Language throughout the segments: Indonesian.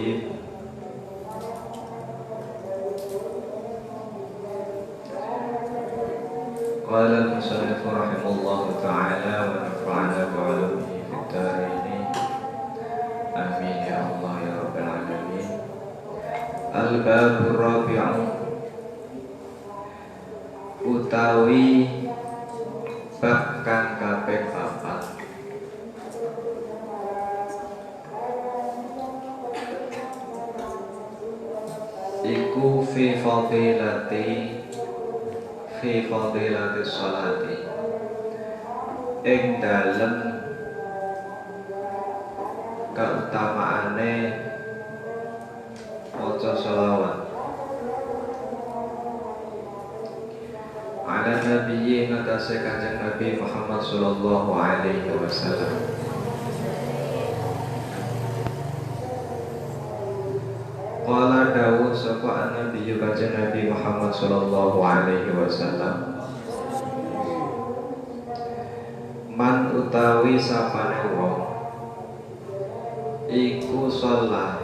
الرجيم قال المصنف رحمه الله تعالى ونفعنا بعلومه في الدارين آمين يا الله يا رب العالمين. الباب الرابع utawi bab kang kaping 4 iku fi fadilati sholati ing dalem keutamaane maca sholawat ala nabiyyi ngatasi kanjeng Nabi Muhammad sallallahu alaihi wasallam. Qala dawuh sapa Nabi kanjeng Nabi Muhammad sallallahu alaihi wasallam, man utawi sapane wong iku sholat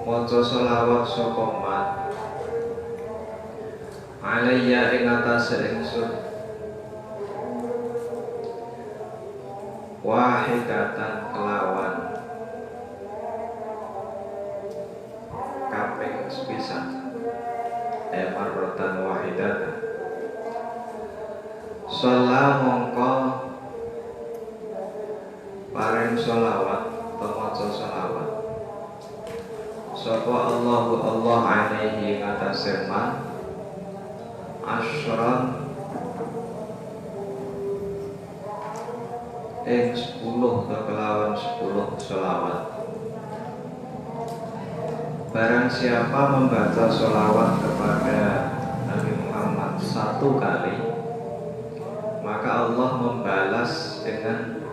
maca sholawat sapa man alayya ing atase ingsun wahidatan kelawan kaping sepisan marratan wahidatan sholat mongko paring sholawat pemaca sholawat sapa Allahu Allah alaihi ngatasi man asyran ing 10 kelawan 10 sholawat. Barang siapa membaca sholawat kepada Nabi Muhammad 1 kali, maka Allah membalas dengan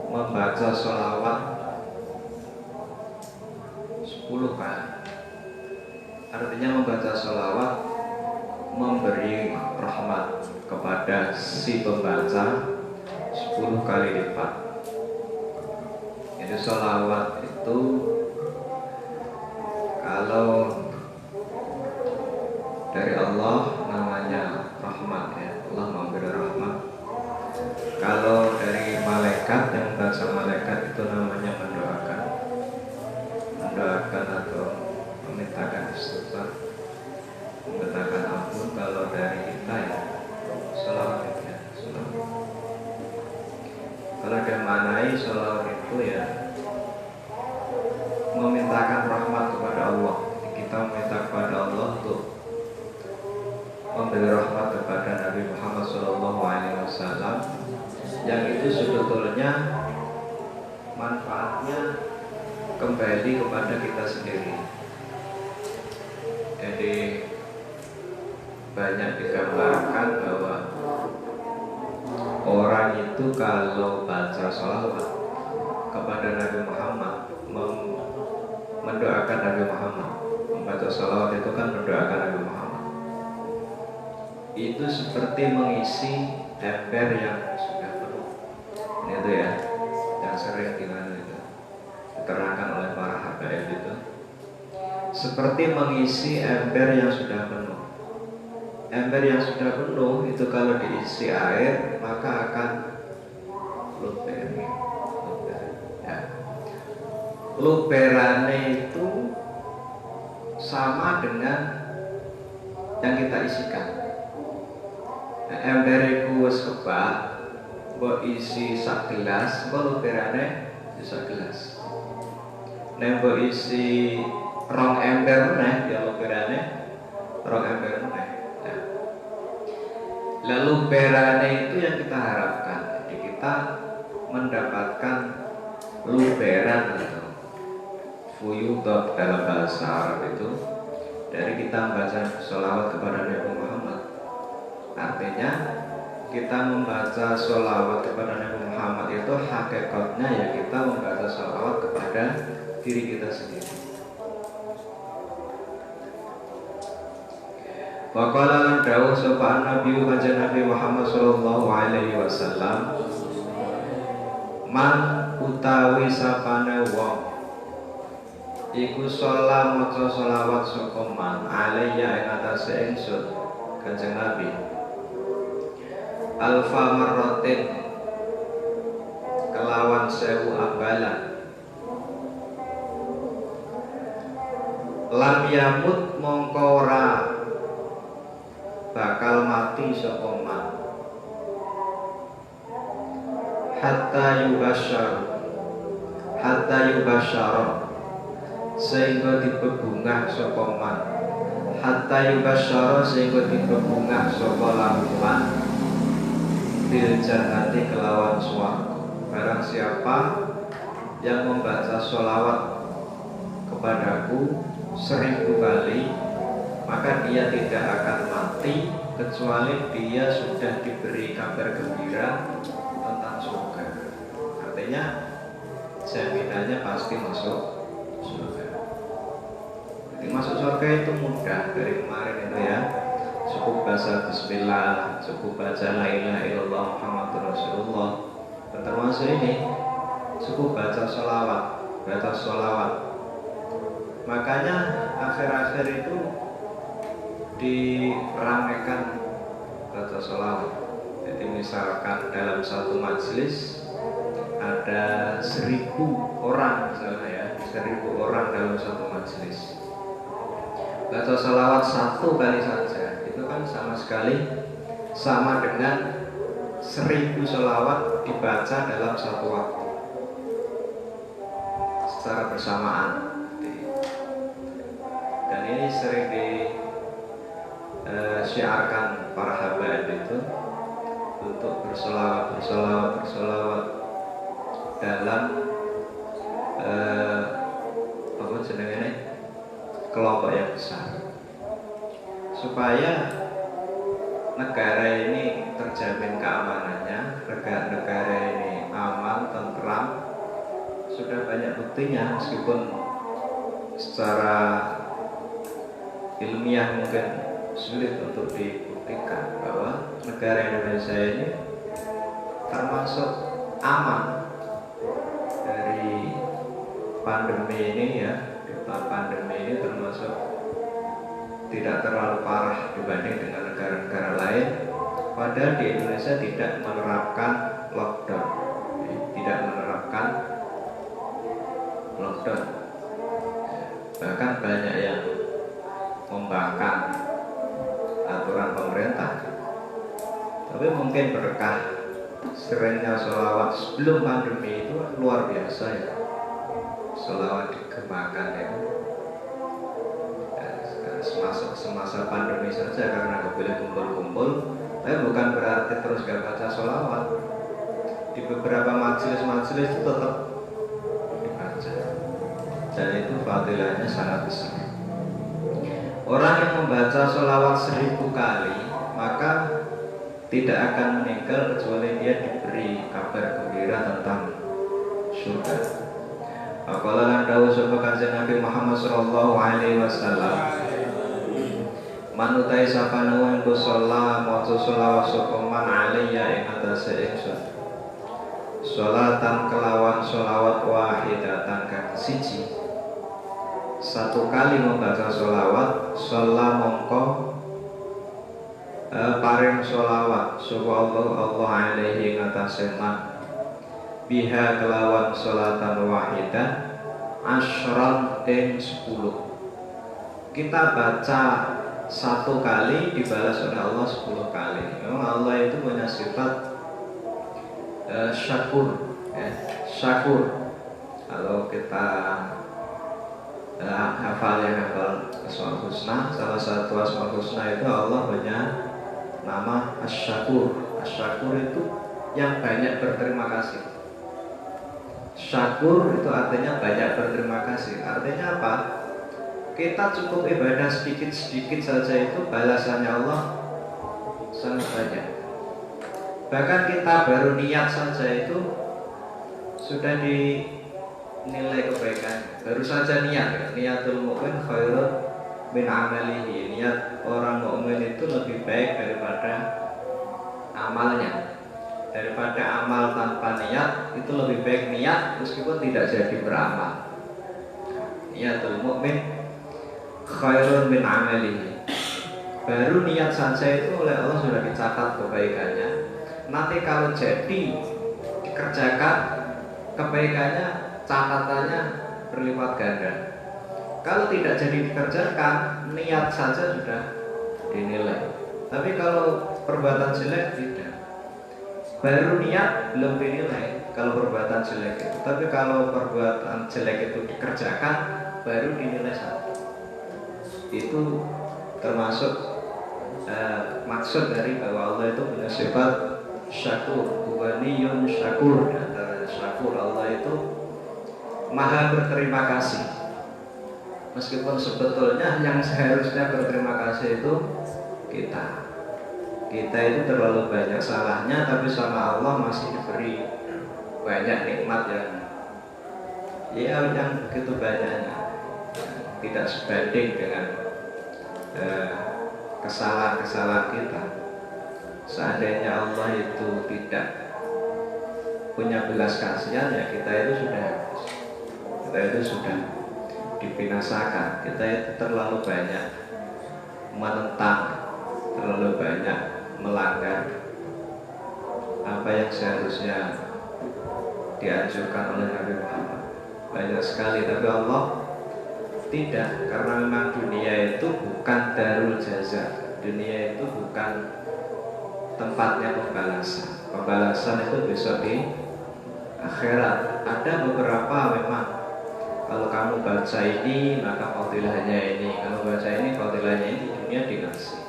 membaca sholawat 10 kali. Artinya membaca sholawat memberi rahmat kepada si pembaca 10 kali lipat. Itu sholawat itu kalau dari Allah namanya rahmat ya, Allah memberi rahmat. Kalau dari malaikat, yang bahasa malaikat itu namanya mendoakan atau memintakan istighfar, memintakan ampun. Kalau dari kita ya sholawat ya, sholawat. Kalau dimaknai sholawat itu ya memintakan rahmat kepada Allah. Kita meminta kepada Allah untuk memberi rahmat kepada Nabi Muhammad SAW, yang itu sebetulnya manfaatnya kembali kepada kita sendiri. Jadi banyak digambarkan bahwa orang itu kalau baca sholawat kepada Nabi Muhammad, mendoakan Nabi Muhammad, membaca sholawat itu kan mendoakan Nabi Muhammad, itu seperti mengisi ember yang sudah penuh. Ini itu ya, yang sering diterangkan oleh para habaib itu, seperti mengisi ember yang sudah penuh. Ember yang sudah penuh itu kalau diisi air maka akan luber. Ya. Luberane itu sama dengan yang kita isikan. Nah, ember itu wis kebak, mbok isi sak gelas, mbok luberane sak gelas. Nek mbok isi rong ember meneh ya luberane rong ember meneh. Ya. Lalu berane itu yang kita harapkan. Jadi kita mendapatkan luberan atau fuyudot dalam bahasa Arab itu dari kita membaca sholawat kepada Nabi Muhammad. Artinya kita membaca sholawat kepada Nabi Muhammad itu hakikatnya ya kita membaca sholawat kepada diri kita sendiri. Wa qala lan dawuh sapa Nabi kanjeng Nabi Muhammad sallallahu alaihi wasallam, man utawi sapane wong iku sholat maca sholawat sapa man alayya ing atase ingsun Kanjeng Nabi alfa marratin kelawan 1000 ambalan lam yamut mongko ora bakal mati sapa man hatta yubasyara sehingga dibebungah sapa man hatta yubasyara sehingga dibebungah sapa lamuman bil jannati kelawan swarga. Barang siapa yang membaca sholawat kepadaku 1000 kali, maka dia tidak akan mati kecuali dia sudah diberi kabar gembira tentang surga. Artinya jaminannya pasti masuk surga. Jadi masuk surga itu mudah dari kemarin itu ya. Cukup baca bismillah, cukup baca la ilaha illallah Muhammadur Rasulullah. Dan termasuk ini cukup baca sholawat. Makanya akhir-akhir itu diramaikan baca sholawat. Jadi misalkan dalam satu majelis ada 1000 orang misalnya ya, 1000 orang dalam satu majelis. Baca sholawat 1 kali saja itu kan sama dengan 1000 sholawat dibaca dalam satu waktu secara bersamaan. Dan ini sering disiarkan para habaib itu untuk bersolawat dalam apa jenenge kelompok yang besar, supaya negara ini terjamin keamanannya, negara ini aman, tentram. Sudah banyak buktinya, meskipun secara ilmiah mungkin sulit untuk dibuktikan bahwa negara Indonesia ini termasuk aman dari pandemi ini ya. Pandemi ini termasuk tidak terlalu parah dibanding dengan negara-negara lain. Padahal di Indonesia tidak menerapkan lockdown, bahkan banyak yang membangkang aturan pemerintah. Tapi mungkin berkah seringnya sholawat sebelum pandemi itu luar biasa ya. Sholawat dikembangkan itu semasa pandemi saja karena nggak boleh kumpul-kumpul. Tapi bukan berarti terus gak baca sholawat. Di beberapa majelis itu tetap dibaca, dan itu fadilahnya sangat besar. Orang yang membaca sholawat 1000 kali maka tidak akan meninggal kecuali dia diberi kabar gembira tentang surga. Aqala dawu sapa Kanjeng Nabi Muhammad sallallahu alaihi wasallam, manutai sapane wong sholat maca sholawat sapa man alayya ing atase ingsun, sholatan kelawan sholawat wahidatan kang siji. Satu kali membaca sholawat, sholat mongko paring sholawat sapa Allah alaihi ngatasi man biha kelawan sholatan wahidah asyran ing 10. Kita baca 1 kali dibalas oleh Allah 10 kali. Memang Allah itu punya sifat syakur ya. Syakur. Kalau kita hafal Asmaul Husna, salah satu Asmaul Husna itu Allah punya nama Asy-Syakur. Asy-Syakur itu yang banyak berterima kasih. Syakur itu artinya banyak berterima kasih. Artinya apa? Kita cukup ibadah sedikit-sedikit saja itu balasannya Allah sangat banyak. Bahkan kita baru niat saja itu sudah dinilai kebaikan. Baru saja niat ya. Niatul mu'min khairun min amalihi. Niat orang mukmin itu lebih baik daripada amalnya. Daripada amal tanpa niat itu lebih baik niat meskipun tidak jadi beramal. niyatul mukmin khairun min amalihi. Baru niat saja itu oleh Allah sudah dicatat kebaikannya. Nanti kalau jadi dikerjakan, kebaikannya, catatannya berlipat ganda. Kalau tidak jadi dikerjakan, niat saja sudah dinilai. Tapi kalau perbuatan jelek tidak. Baru niat belum dinilai kalau perbuatan jelek itu. Tapi kalau perbuatan jelek itu dikerjakan, baru dinilai satu. Itu termasuk maksud dari bahwa Allah itu punya sifat syakur, ghaniyun syakur. Antara syakur, Allah itu maha berterima kasih. Meskipun sebetulnya yang seharusnya berterima kasih itu kita itu terlalu banyak salahnya, tapi sama Allah masih diberi banyak nikmat yang begitu banyaknya, tidak sebanding dengan kesalahan-kesalahan kita. Seandainya Allah itu tidak punya belas kasihan, ya kita itu sudah habis. Kita itu sudah dibinasakan. Kita itu terlalu banyak menentang, terlalu banyak melanggar apa yang seharusnya dianjurkan oleh Nabi Muhammad. Banyak sekali, tapi Allah tidak, karena memang dunia itu bukan darul jaza. Dunia itu bukan tempatnya pembalasan. Pembalasan itu besok di akhirat. Ada beberapa memang, kalau kamu baca ini maka fadilahnya ini, kalau baca ini fadilahnya ini, di dunia dikasih.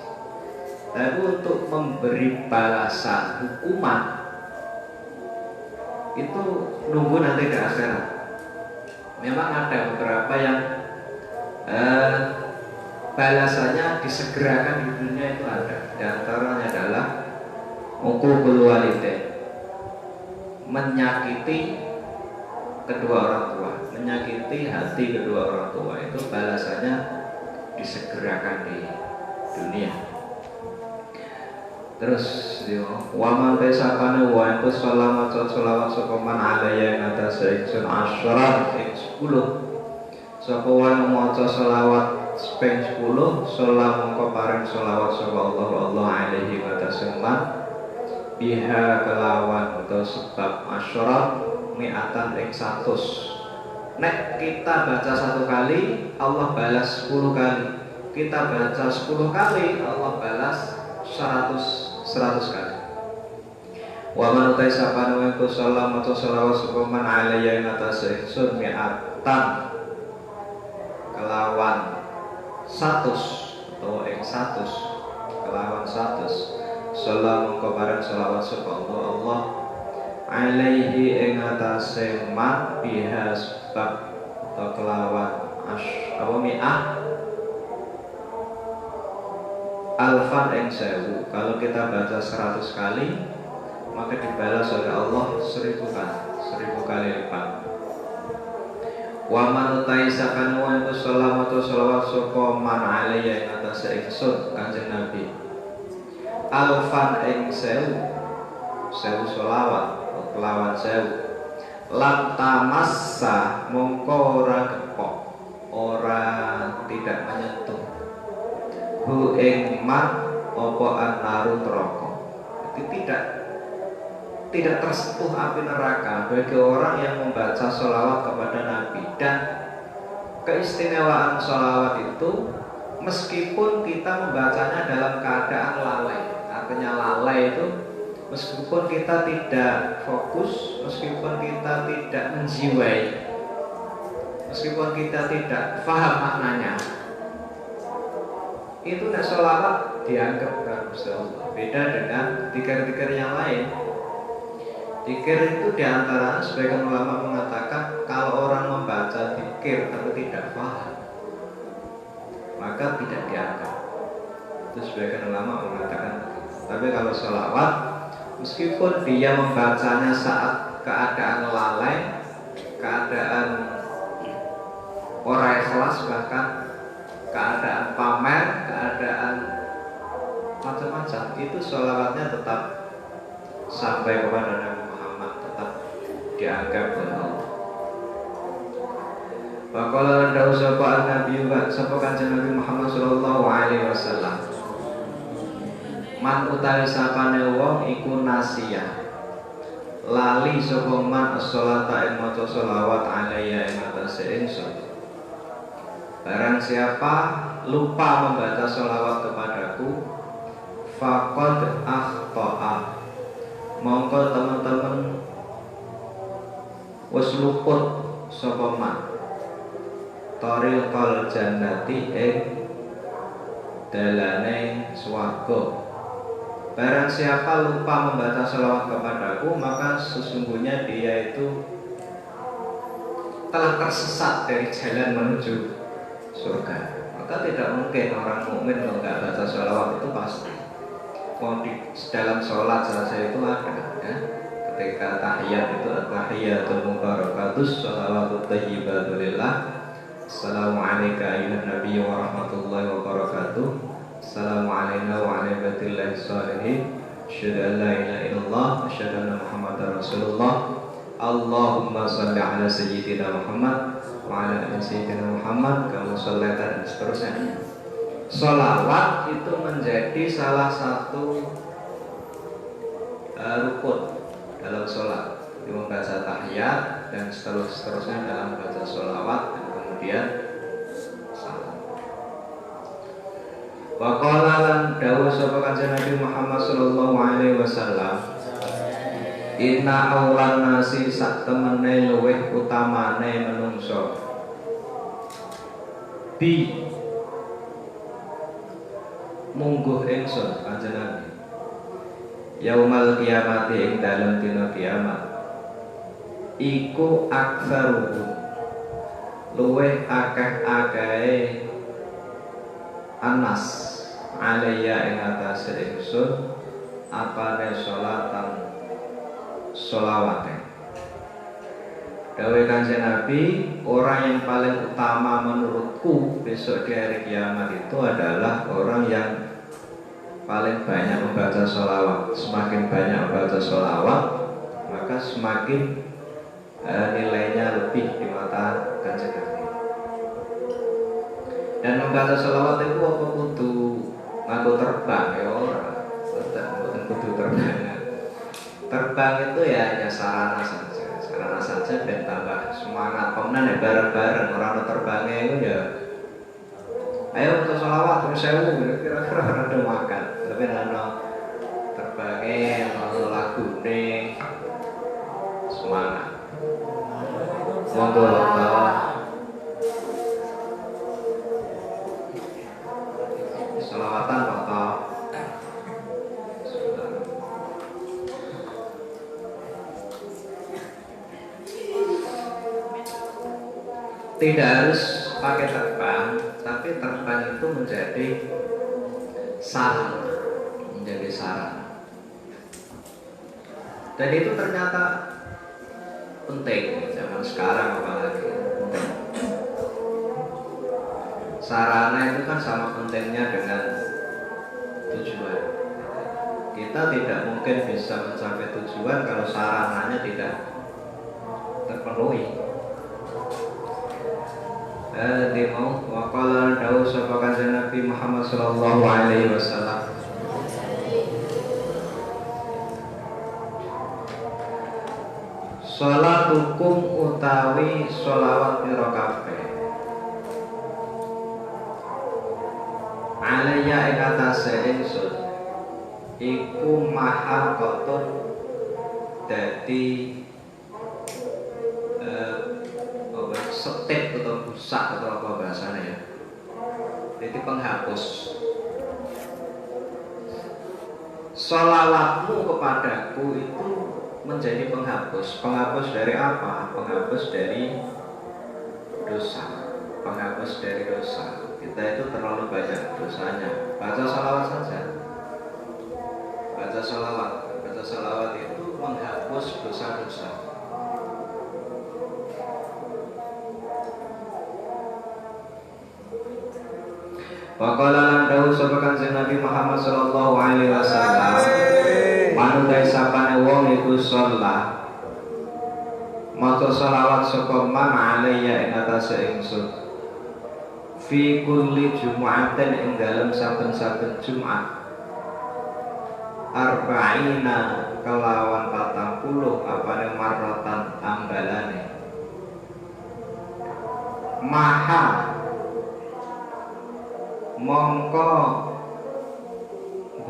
Tapi untuk memberi balasan hukuman itu nunggu nanti di akhirat. Memang ada beberapa yang balasannya disegerakan di dunia, itu ada. Di antaranya adalah uququl walidain, menyakiti kedua orang tua, menyakiti hati kedua orang tua, itu balasannya disegerakan di dunia. Terus wa man tasabana wa antu sholawat sokoman alaya yang atas ingsun asyara ing 10. Sapa wan maca sholawat ping 10, sholat mongko paring sholawat sapa Allah alaihi wa tasallam biha kelawan atau sebab asyara mi'atan ing 100. Nek kita baca 1 kali, Allah balas 10 kali. Kita baca 10 kali, Allah balas 100 kali. Wa man utai sapane wa ku salam atau selawat supaman alaiya ing atase ingsun mi'atan kelawan 100 atau ing 100 kelawan 100 salam kepada selawat sapa Allah alaihi ing atase man biha sebab atau kelawan apa mi'ah alfan ing 1000. Kalau kita baca 100 kali maka dibalas oleh Allah 1000 kali lipat. Wa man taisakan wa salawatu salawat sapa man alaiya ing atase ingsun Kanjeng Nabi alfan ing 1000 selawat kelawan 1000 lam tamassa mongko ora kepok, ora tidak menyentuh hu ing man apa annaru neraka. Jadi tidak tersentuh api neraka bagi orang yang membaca sholawat kepada Nabi. Dan keistimewaan sholawat itu meskipun kita membacanya dalam keadaan lalai. Artinya lalai itu meskipun kita tidak fokus, meskipun kita tidak menjiwai, meskipun kita tidak paham maknanya, itu nak sholawat dianggap bagus Allah. Beda dengan zikir-zikir yang lain. Zikir itu diantara sebagian ulama mengatakan kalau orang membaca zikir tapi tidak paham maka tidak dianggap. Itu sebagian ulama mengatakan begitu. Tapi kalau sholawat meskipun dia membacanya saat keadaan lalai, keadaan orang ikhlas, bahkan keadaan pamer, keadaan macam-macam, itu sholawatnya tetap sampai kepada Nabi Muhammad, tetap dianggap oleh Allah. Wa qala dawu sapa Nabi sapa Kanjeng Nabi Muhammad sallallahu alaihi wasallam. Man utawi sapane wong iku nasiyah. Lali sapa man as-sholata ing maca sholawat alayya ing atase ingsun. Barang siapa lupa membaca sholawat kepadaku, faqad akhta'a. Mongko teman-teman wis luput sapa man tariqal jannati ing dalane swarga. Barang siapa lupa membaca sholawat kepadaku, maka sesungguhnya dia itu telah tersesat dari jalan menuju surga. Maka tidak mungkin orang mukmin kalau nggak baca sholawat itu pasti. Mau di dalam sholat saja itu ada, ya. Ketika tahiyat itu at-tahiyatul mubarakatus sholawatut thayyibatu lillah. Assalamualaikum ayuhan nabiy wa rahmatullahi wa barakatuh. Assalamualaikum wa ala ibadillahi sholihin. Asyhadu an la ilaha illallah wa asyhadu anna Muhammadar Rasulullah. Allahumma shalli ala sayyidina Muhammad wa ala ali sayyidina Muhammad kama shallaita dan seterusnya. Sholawat itu menjadi salah satu rukun dalam sholat. Membaca tahiyat dan seterusnya dalam membaca sholawat dan kemudian salam. Wa qala lan dawuh sapa Kanjeng Nabi Muhammad sallallahu alaihi wasallam, inna aulan nasi sak temene luweh utamane menungso bi mungguh ingsun Kanjeng Nabi yaumal kiamati ing dalem dina kiamat iku aktsaruhum luweh akeh-akehe anas alayya ing atase ingsun apane sholatan sholawate. Dawe Kanjeng Nabi, orang yang paling utama menurutku besok di hari kiamat itu adalah orang yang paling banyak membaca sholawat. Semakin banyak membaca sholawat, maka semakin nilainya lebih di mata Kanjeng Nabi. Dan membaca sholawat itu apa kudu ngaku terbang ya orang, bukan kudu terbang. Terbang itu ya hanya sarana saja dan tambah semangat pemenan ya bareng-bareng orang terbangnya itu ya. Ayo kita sholawat terus sewu kira-kira orang ada makan. Tapi ada terbangnya mau lagu nih semangat. Monggo sholawatan atau tidak harus pakai terbang, tapi terbang itu menjadi sarana, dan itu ternyata penting zaman sekarang apalagi penting. Sarana itu kan sama pentingnya dengan tujuan. Kita tidak mungkin bisa mencapai tujuan kalau sarananya tidak terpenuhi. Mau waqala dawu sapa Kanjeng Nabi Muhammad sallallahu alaihi wasallam, sholatukum utawi sholawat pira kabeh alayya ing atase ingsun iku mahaqatun dadi setip atau busak atau apa bahasanya ya, jadi penghapus. Sholawatmu kepadaku itu menjadi penghapus. Penghapus dari apa? Penghapus dari dosa. Penghapus dari dosa. Kita itu terlalu banyak dosanya. Baca sholawat saja. Baca sholawat itu menghapus dosa-dosa. Wa qala lan dawu sapa Kanjeng Nabi Muhammad sallallahu alaihi wasallam, manut sapane wong iku sholat maca sholawat sapa man alayya ing atase ingsun fi kulli jumu'atin ing dalem saben-saben Jumat arba'ina kelawan 40 apane marratan ambalane maha mongko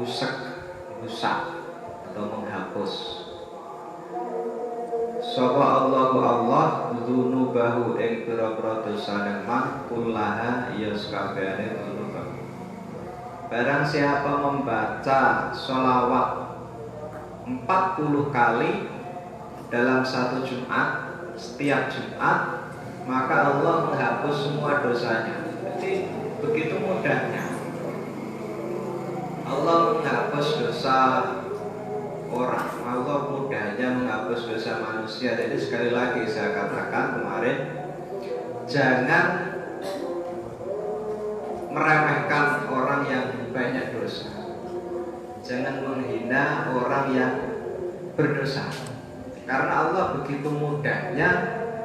rusak atau menghapus sapa Allahu Allah dzunubahu ing pira-pira dosane man kullaha ya sakabehane dzunubahu. Barang siapa membaca sholawat 40 kali dalam satu Jumat, setiap Jumat, maka Allah menghapus semua dosanya. Jadi begitu mudahnya Allah menghapus dosa orang, Allah mudahnya menghapus dosa manusia. Jadi sekali lagi saya katakan kemarin, jangan meremehkan orang yang banyak dosa, jangan menghina orang yang berdosa, karena Allah begitu mudahnya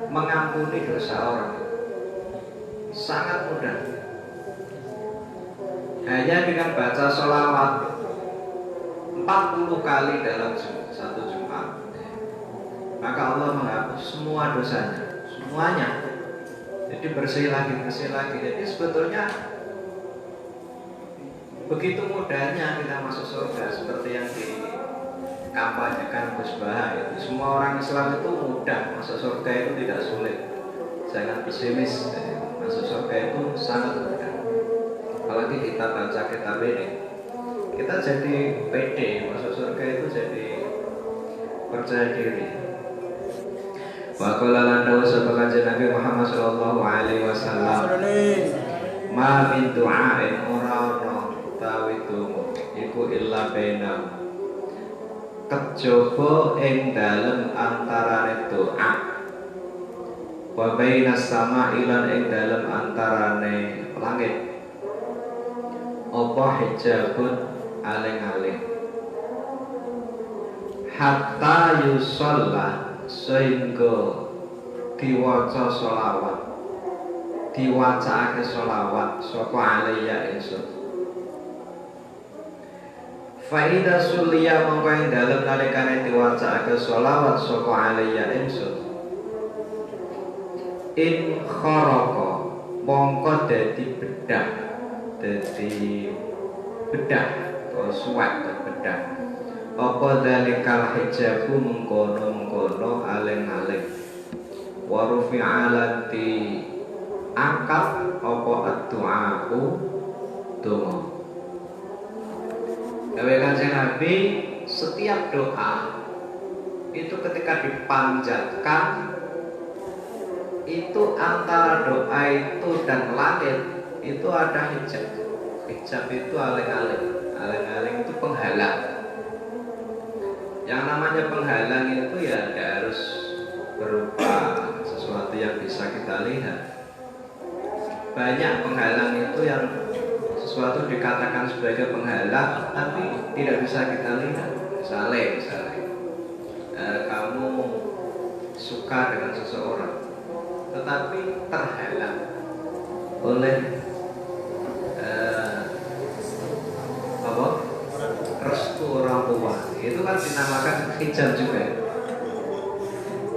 mengampuni dosa orang, sangat mudah. Hanya dengan baca sholawat 40 kali dalam satu Jumat, maka Allah menghapus semua dosanya, semuanya. Jadi bersih lagi. Jadi sebetulnya begitu mudahnya kita masuk surga, seperti yang dikampanyekan Gus Baha itu. Semua orang Islam itu mudah masuk surga, itu tidak sulit. Jangan pesimis, masuk surga itu sangat mudah. Apalagi kita baca kitab ini, kita jadi pede masuk surga itu, jadi percaya diri. Wa qala lan dawu sapa kanjeng Nabi Muhammad sallallahu alaihi wasallam, ma min du'ain ora ono utawi donga iku illa bainam, kejaba ing dalem antarane doa, wa bainas sama ilan ing dalem antarane langit apa hijabun aling-aling hatta yusalla, sehingga diwaca sholawat, diwacaake sholawat sapa alaiya ingsun. Faida suliya mongko ing dalem nalikane diwacaake sholawat sapa alaiya ingsun, in kharaqa mongko dadi bedah atau suwek bedah apa dalikal hijabu mengkono aling-aling wa rufi'alan di angkat apa ad-du'a'u donga. Dewe Kanjeng Nabi, setiap doa itu ketika dipanjatkan, itu antara doa itu dan langit itu ada hijab. Hijab itu aling-aling itu penghalang. Yang namanya penghalang itu ya tidak harus berupa sesuatu yang bisa kita lihat. Banyak penghalang itu yang sesuatu dikatakan sebagai penghalang tapi tidak bisa kita lihat. Misalnya kamu suka dengan seseorang tetapi terhalang oleh restu orang tua, itu kan dinamakan hijab juga.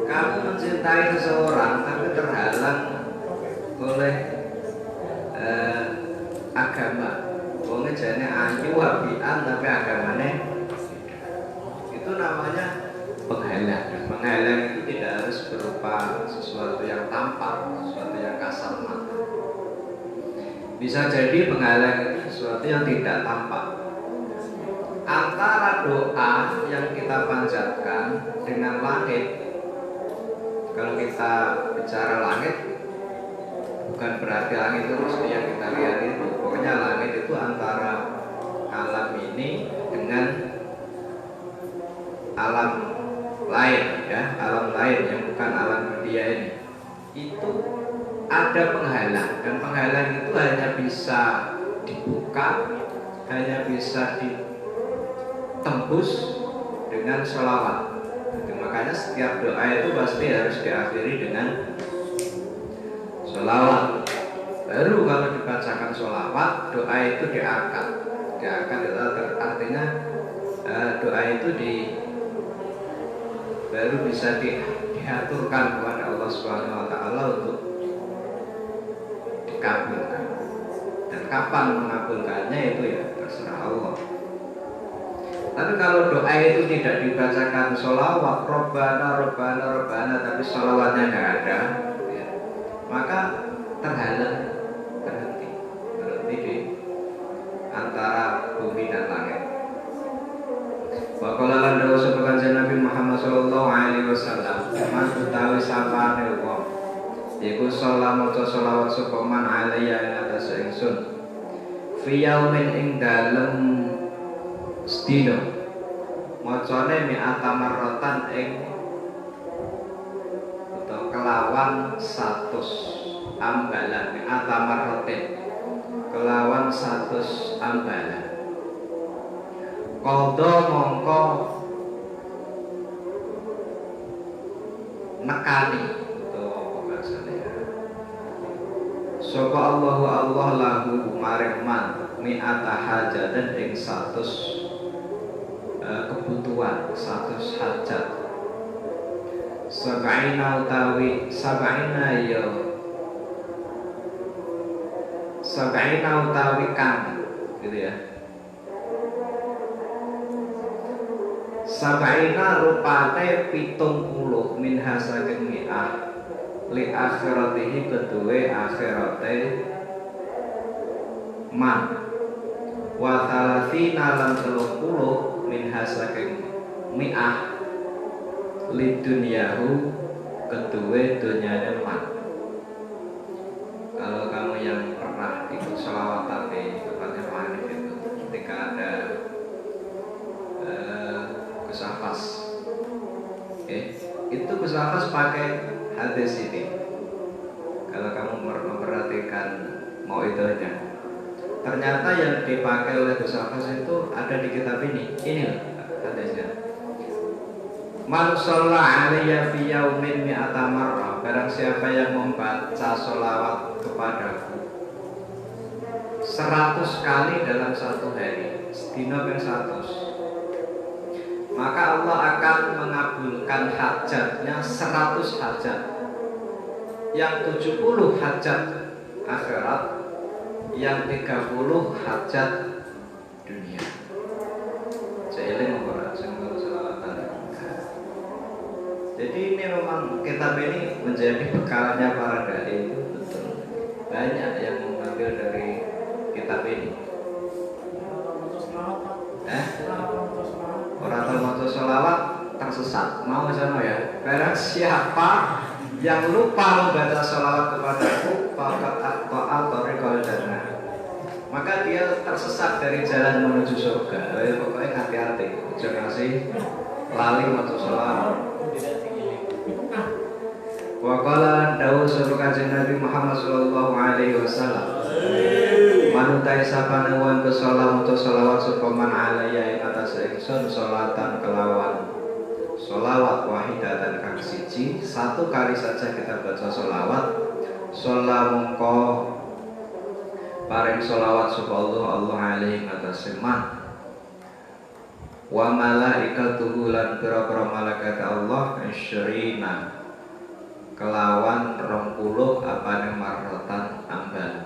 Kamu mencintai seseorang tapi terhalang oleh agama, wong jane ayu apian tapi agamanya itu namanya penghalang. Penghalang itu tidak harus berupa sesuatu yang tampak, sesuatu yang kasar mata. Bisa jadi penghalang itu sesuatu yang tidak tampak. Antara doa yang kita panjatkan dengan langit, kalau kita bicara langit, bukan berarti langit itu mesti yang kita lihat itu. Pokoknya langit itu antara alam ini dengan alam lain, ya, alam lain yang bukan alam dunia ini. Itu ada penghalang, dan penghalang itu hanya bisa dibuka, hanya bisa ditembus dengan sholawat. Jadi, makanya setiap doa itu pasti harus diakhiri dengan sholawat. Baru kalau dibacakan sholawat, doa itu diangkat itu artinya doa itu baru bisa diaturkan kepada Allah Subhanahu Wa Taala untuk dikabulkan. Dan kapan mengabulkannya itu ya terserah Allah. Tapi kalau doa itu tidak dibacakan sholawat, Robbana, Robbana, Robbana, tapi sholawatnya nggak ada, ya, maka berhenti di antara bumi dan langit. Wa qala lan dawu sapa kanjeng Nabi Muhammad sallallahu alaihi wasallam, man utawi sapane wong iku sholat maca sholawat sapa man alaiya ing atas ingsun fi yaumin ing dalem sedina macane mi'ata marratan ing utawa kelawan 100 ambalan mi'ata marratin kelawan 100 ambalan qadha mongko nekani utawa apa bahasane sapa Allahu Allah lahu maring man mi'ata hajatan ing 100 kebutuhan 100 hajat sab'ina utawi sab'ina ya sab'ina utawi kang gitu ya sab'ina rupane 70 minha saking mi'ah li akhiratihi kedue akhirate man wa thalathina lan 30 minha saking mi'ah li dunyahu kedue dunyane man. Kalau kamu yang pernah ikut sholawatan di tempatnya Hanif itu ketika ada Gus Hafaz, itu Gus Hafaz pakai hadis ini. Kalau kamu memperhatikan mau itunya, ternyata yang dipakai oleh Gus Hafaz itu ada di kitab ini. Ini loh hadisnya. Man shalla alayya fi yaumin mi'ata marrah, barang siapa yang membaca sholawat kepadaku 100 kali dalam satu hari, sedina ping 100, maka Allah akan mengabulkan hajatnya 100 hajat. Yang 70 hajat akhirat, yang 30 hajat dunia. Seeling ora sing selawatan. Jadi ini memang kitab ini menjadi bekalnya para dai itu betul. Banyak yang mengambil dari kitab ini. Orang termasuk sholawat tersesat. Mau sama ya. Barang siapa yang lupa membaca sholawat kepadaku, fakat aqta'a tariqal jannah, maka dia tersesat dari jalan menuju surga. Pokoknya hati-hati, jangan kasih lali maca sholawat. Wa qala dawu sapa kanjeng Nabi Muhammad sallallahu alaihi wasallam, manutai sapane wong kesalah maca sholawat sapa man alaiya ing atas ingsun sholatan kelawan sholawat wahidatan kang siji, satu kali saja kita baca sholawat, sholat mongko paring sholawat sapa Allah alaihi atas man wa malaikatuhu lan pira-pira malaikat Allah asyrina kelawan 20 apane marrotan ambal.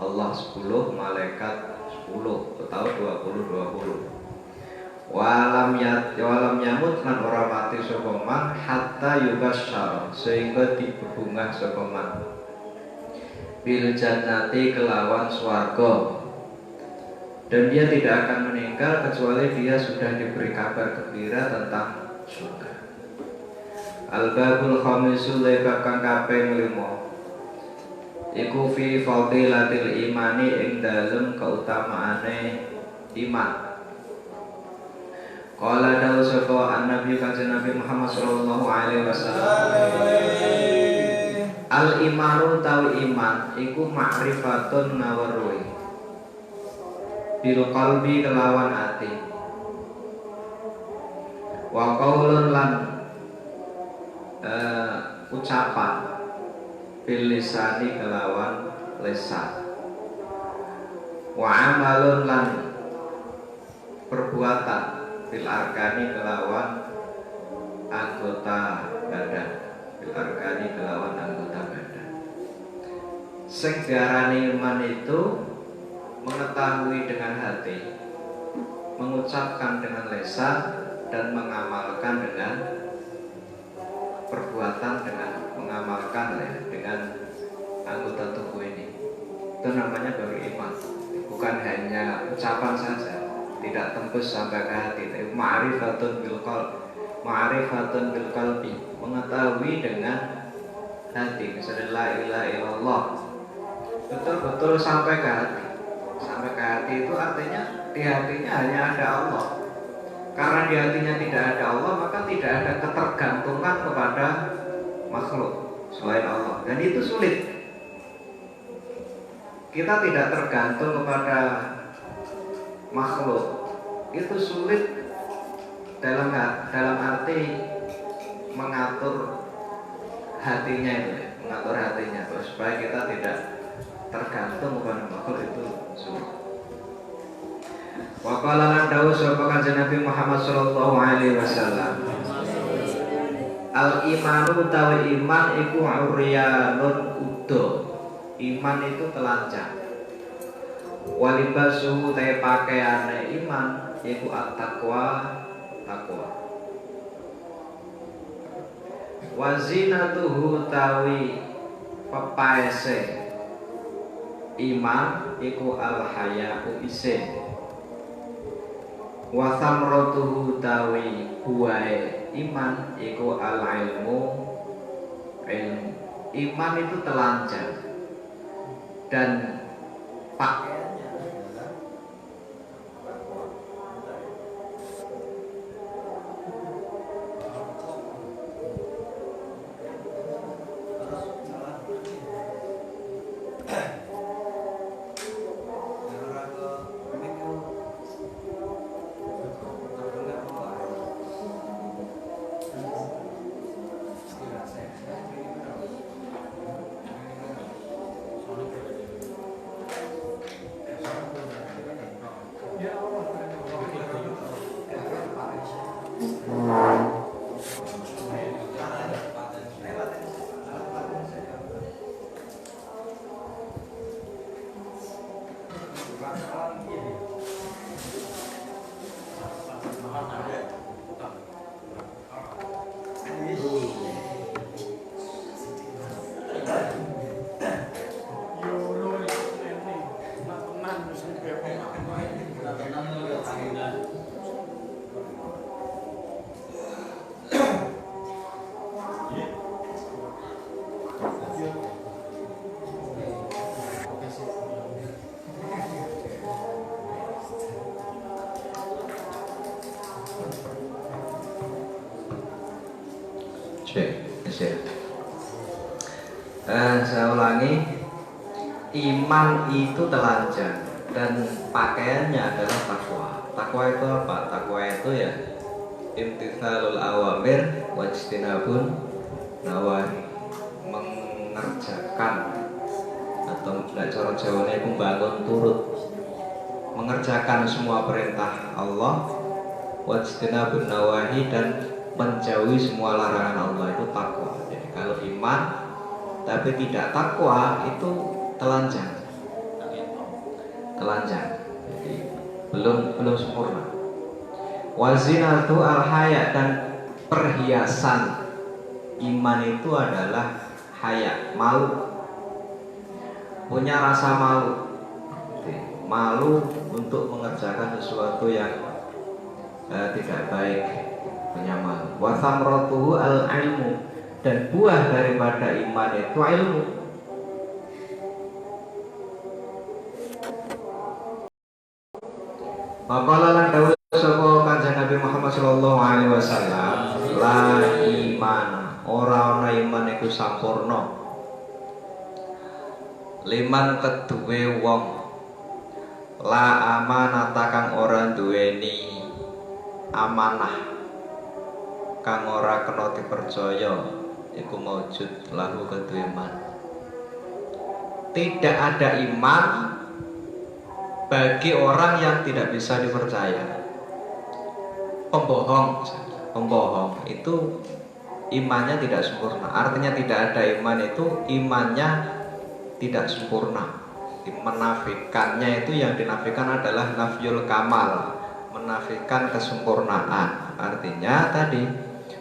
Allah 10, malaikat 10 atau 20. Walam yamut lan ora mati sapa man hatta yubasyar sehingga dibebungah sapa man bil jannati kelawan swarga, dan dia tidak akan meninggal kecuali dia sudah diberi kabar gembira tentang surga. Al-babul khamisul bab kang kaping 5 iku fi fadilatil imani ing dalem keutamaane iman. Qala dawu sapa an-nabi kanjeng Nabi Muhammad sallallahu alaihi wasallam, al imanu tawi iman iku ma'rifatun ngaweruhi bil qalbi kelawan ati wa qaulun lan ucapan bil lisani kelawan lisan, wa amalun lan perbuatan bil arkani kelawan anggota badan, bil arkani kelawan anggota badan. Sing diarani iman itu mengetahui dengan hati, mengucapkan dengan lisan, dan mengamalkan dengan perbuatan, dengan mengamalkan dengan anggota tubuh ini. Itu namanya baru iman. Bukan hanya ucapan saja, tidak tembus sampai ke hati. Ma'rifatun bil qalbi, ma'rifatun bil qalbi, mengetahui dengan hati. Misalnya la ilaha illallah, betul-betul sampai ke hati. Sampai ke hati itu artinya di hatinya hanya ada Allah. Karena di hatinya tidak ada Allah, maka tidak ada ketergantungan kepada makhluk selain Allah. Dan itu sulit. Kita tidak tergantung kepada makhluk. Itu sulit dalam arti mengatur hatinya itu, mengatur hatinya supaya kita tidak tergantung kepada makhluk, itu sulit. Wa qala lan dawuh sapa Kanjeng Nabi Muhammad sallallahu alaihi wasallam, al imanu tawi iman iku uryanun udo. Iman itu telanjang. Walibasuhu te pakaiane iman iku at-taqwa, takwa. Wazinatuhu tawi pepaese iman iku al-haya'u isin. Wa thamratuhu tawi buahe iman iku al-ilmu, ilmu. Iman itu telanjang dan pakaiannya adalah saya ulangi, iman itu telanjang dan pakaiannya adalah takwa. Takwa itu apa? Takwa itu ya imtithalul awamir wajtinabun nawahi, mengerjakan, atau tidak cara Jawane itu bangun turut, mengerjakan semua perintah Allah, wajtinabun nawahi, dan menjauhi semua larangan Allah, itu takwa. Jadi kalau iman tapi tidak takwa itu telanjang, jadi belum sempurna. Wazinatu al-haya, dan perhiasan iman itu adalah haya, malu, punya rasa malu untuk mengerjakan sesuatu yang tidak baik, punya malu. Wa thamratuhu al-ilmu, dan buah daripada iman itu ilmu. Maqala lan dawuh sapa Kanjeng Nabi Muhammad sallallahu alaihi wasallam, la iman, ora ana iman iku sampurna liman keduwe wong la amanah kang ora duweni amanah, kang ora kena dipercaya iku maujud lahu kedue iman. Tidak ada iman bagi orang yang tidak bisa dipercaya. Pembohong itu imannya tidak sempurna. Artinya tidak ada iman itu imannya tidak sempurna. Menafikannya itu, yang dinafikan adalah nafyul kamal, menafikan kesempurnaan. Artinya tadi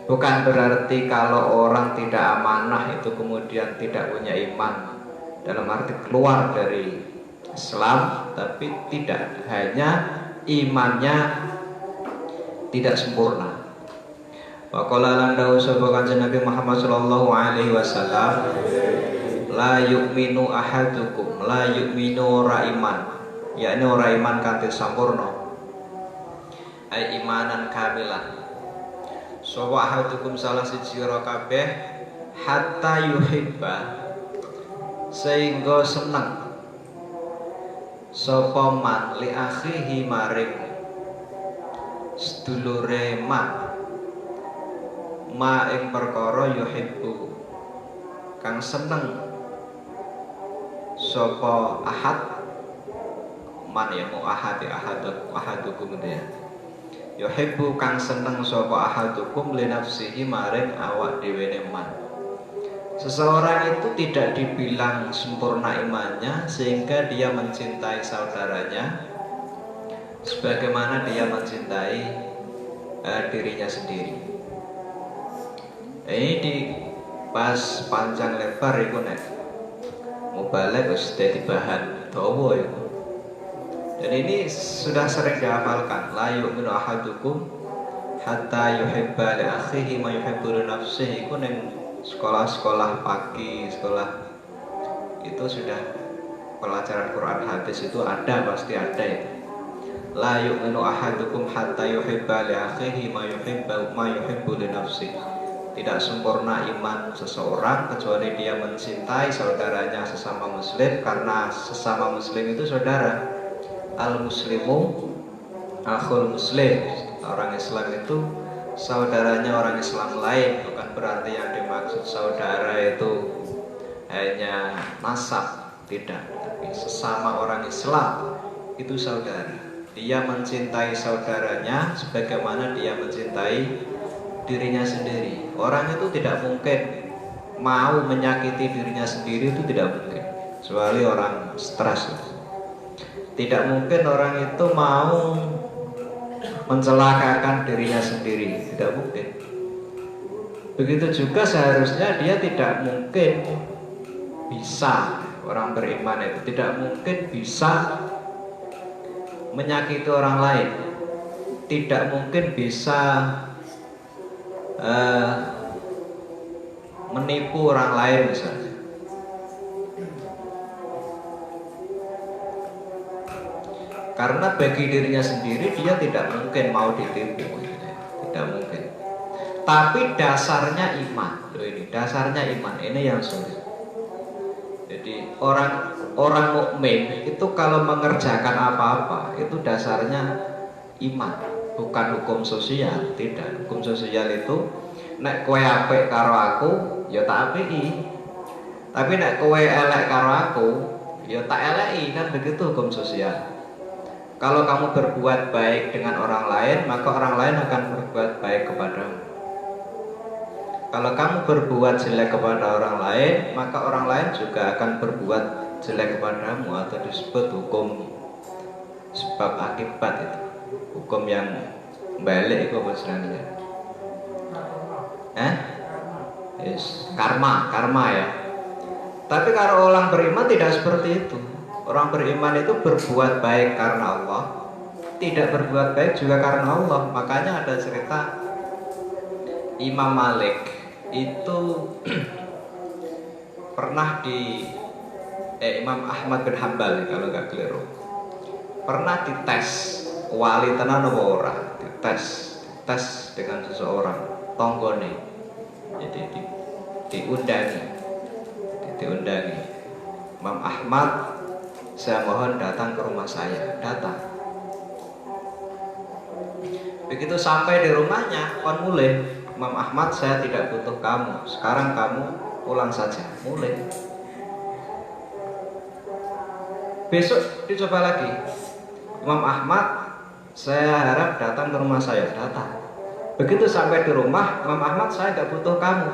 bukan berarti kalau orang tidak amanah itu kemudian tidak punya iman, dalam arti keluar dari Islam, tapi tidak, hanya imannya tidak sempurna. Wa qala lan dawu sapa kanjeng Nabi Muhammad sallallahu alaihi wasallam, la yu'minu ahadukum, la yu'minu ora iman, yakni ora iman kanthi sampurna, ai imanan kamilan. Sapa ahadukum salah siji ora kabeh hatta yuhibba, sehingga seneng sapa man li akhihi maring sedulure ma ing perkara yuhibbu kang seneng sapa ahad man, ya mu ahad, ya ahadukum dia yuhibbu kang seneng sapa ahadukum li nafsihi maring awak dhewe man. Seseorang itu tidak dibilang sempurna imannya sehingga dia mencintai saudaranya sebagaimana dia mencintai dirinya sendiri. Ini dibahas panjang lebar itu nek mubalek wis dadi bahan dawa itu. Dan ini sudah sering dihafalkan, la yu'minu ahadukum hatta yuhibba li akhihi ma yuhibbu li nafsihi. Iku ning sekolah-sekolah pagi, sekolah itu sudah pelajaran Quran hadis itu ada, pasti ada itu. La yu'minu ahadukum hatta yuhibba li akhihi ma yuhibbu li nafsihi. Tidak sempurna iman seseorang kecuali dia mencintai saudaranya sesama muslim, karena sesama muslim itu saudara. Al muslimu akhul muslim. Orang Islam itu saudaranya orang Islam lain. Bukan berarti yang dimaksud saudara itu hanya nasab, tidak, tapi sesama orang Islam itu saudara. Dia mencintai saudaranya sebagaimana dia mencintai dirinya sendiri. Orang itu tidak mungkin mau menyakiti dirinya sendiri, itu tidak mungkin, kecuali orang stres. Tidak mungkin orang itu mau mencelakakan dirinya sendiri, tidak mungkin. Begitu juga seharusnya dia tidak mungkin bisa, orang beriman itu tidak mungkin bisa menyakiti orang lain, tidak mungkin bisa menipu orang lain misalnya. Karena bagi dirinya sendiri dia tidak mungkin mau ditipu, tidak mungkin. Tapi dasarnya iman, loh ini dasarnya iman, ini yang sulit. Jadi orang mukmin itu kalau mengerjakan apa-apa itu dasarnya iman, bukan hukum sosial, tidak. Hukum sosial itu nek kowe apik karo aku ya tak apiki, tapi nek kowe elek karo aku ya tak eleki, kan begitu hukum sosial. Kalau kamu berbuat baik dengan orang lain, maka orang lain akan berbuat baik kepadamu. Kalau kamu berbuat jelek kepada orang lain, maka orang lain juga akan berbuat jelek kepadamu, atau disebut hukum sebab akibat itu. Hukum yang balik itu apa istilahnya? Yes, karma ya. Tapi kalau orang beriman tidak seperti itu. Orang beriman itu berbuat baik karena Allah, tidak berbuat baik juga karena Allah. Makanya ada cerita Imam Malik itu pernah Imam Ahmad bin Hambal kalau nggak keliru, pernah dites wali tenan apa ora, dites dengan seseorang tonggone, jadi diundangi Imam Ahmad, saya mohon datang ke rumah saya. Datang. Begitu sampai di rumahnya, kon mulai Imam Ahmad, saya tidak butuh kamu, sekarang kamu pulang saja, mulai. Besok dicoba lagi, Imam Ahmad, saya harap datang ke rumah saya. Datang. Begitu sampai di rumah, Imam Ahmad, saya nggak butuh kamu,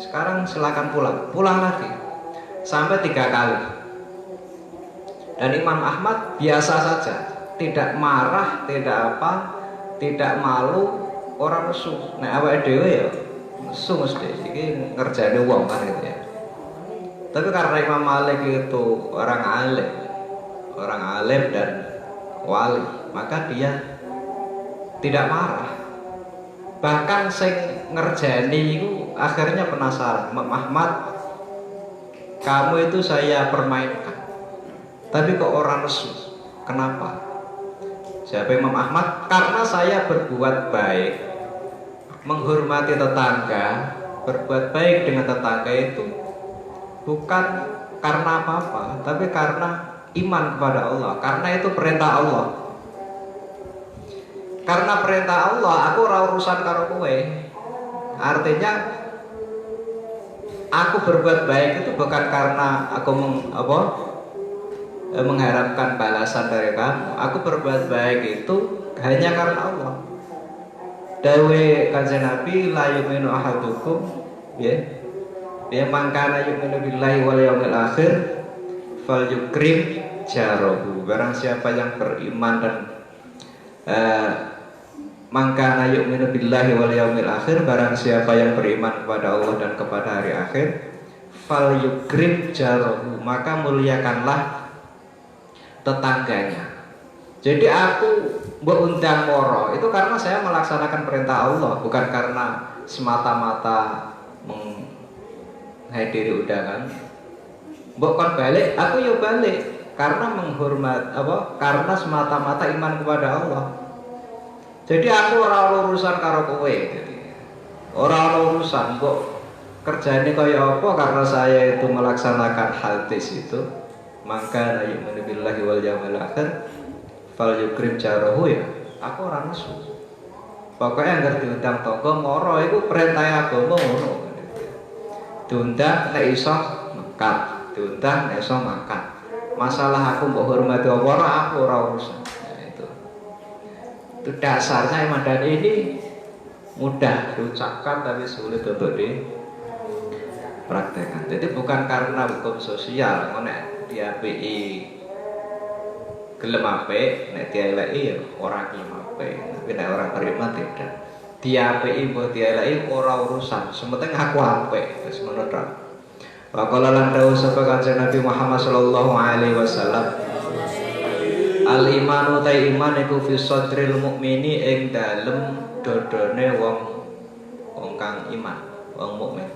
sekarang silakan pulang. Pulang lagi sampai 3 kali. Dan Imam Ahmad biasa saja, tidak marah, tidak apa, tidak malu, orang nesu. Nek awake dhewe ya nesu mesti iki ngerjane wong kan gitu ya. Tapi karena Imam Malik itu orang alim dan wali, maka dia tidak marah. Bahkan sing ngerjani itu akhirnya penasaran, Imam Ahmad, kamu itu saya permainkan, tapi kok orang nesu, kenapa? Siapa Imam Ahmad? Karena saya berbuat baik, menghormati tetangga, berbuat baik dengan tetangga itu bukan karena apa-apa, tapi karena iman kepada Allah, karena itu perintah Allah. Karena perintah Allah, aku ora urusan karo kowe. Artinya aku berbuat baik itu bukan karena aku mengharapkan balasan dari kamu. Aku berbuat baik itu hanya karena Allah. Dawe kanjeng Nabi, la yu'minu ahadukum, ya. Ya mangkana yu'minu billahi wal yaumil akhir falyukrim jarahu. Barang siapa yang beriman dan mangkana yu'minu billahi wal yaumil akhir, barang siapa yang beriman kepada Allah dan kepada hari akhir, falyukrim jarahu, maka muliakanlah tetangganya. Jadi aku berundang moro itu karena saya melaksanakan perintah Allah, bukan karena semata-mata menghadiri undangan. Mbok kon balik, aku yo balik karena menghormat karena semata-mata iman kepada Allah. Jadi aku ora urusan karo kowe, jadi ora urusan mbok kerjane kaya apa, karena saya itu melaksanakan hadis itu, maka la yu'minu billahi wal yaumil akhir fal yukrim jarahu, ya aku ora nesu. Pokoknya anggar diundang tangga moro iku perintah agama ngono. Diundang nek iso mekat, diundang nek iso makan. Masalah aku mbok hormati apa ora, aku ora urusan. Nah, itu dasarnya iman, dan ini mudah diucapkan tapi sulit untuk dipraktekkan. Jadi bukan karena hukum sosial, nek diapiki gelem apik, nek dieleki ya ora gelem apik. Tapi nek orang beriman tidak. Diapiki mbok dieleki ora urusan, sementing aku apik, wis ngono tok. Wa qala lan dawuh sapa Kanjeng Nabi Muhammad sallallahu alaihi wasallam, al imanu ta iman iku fi sadril mukmini, ing dalem dodone wong kang iman, wong mukmin.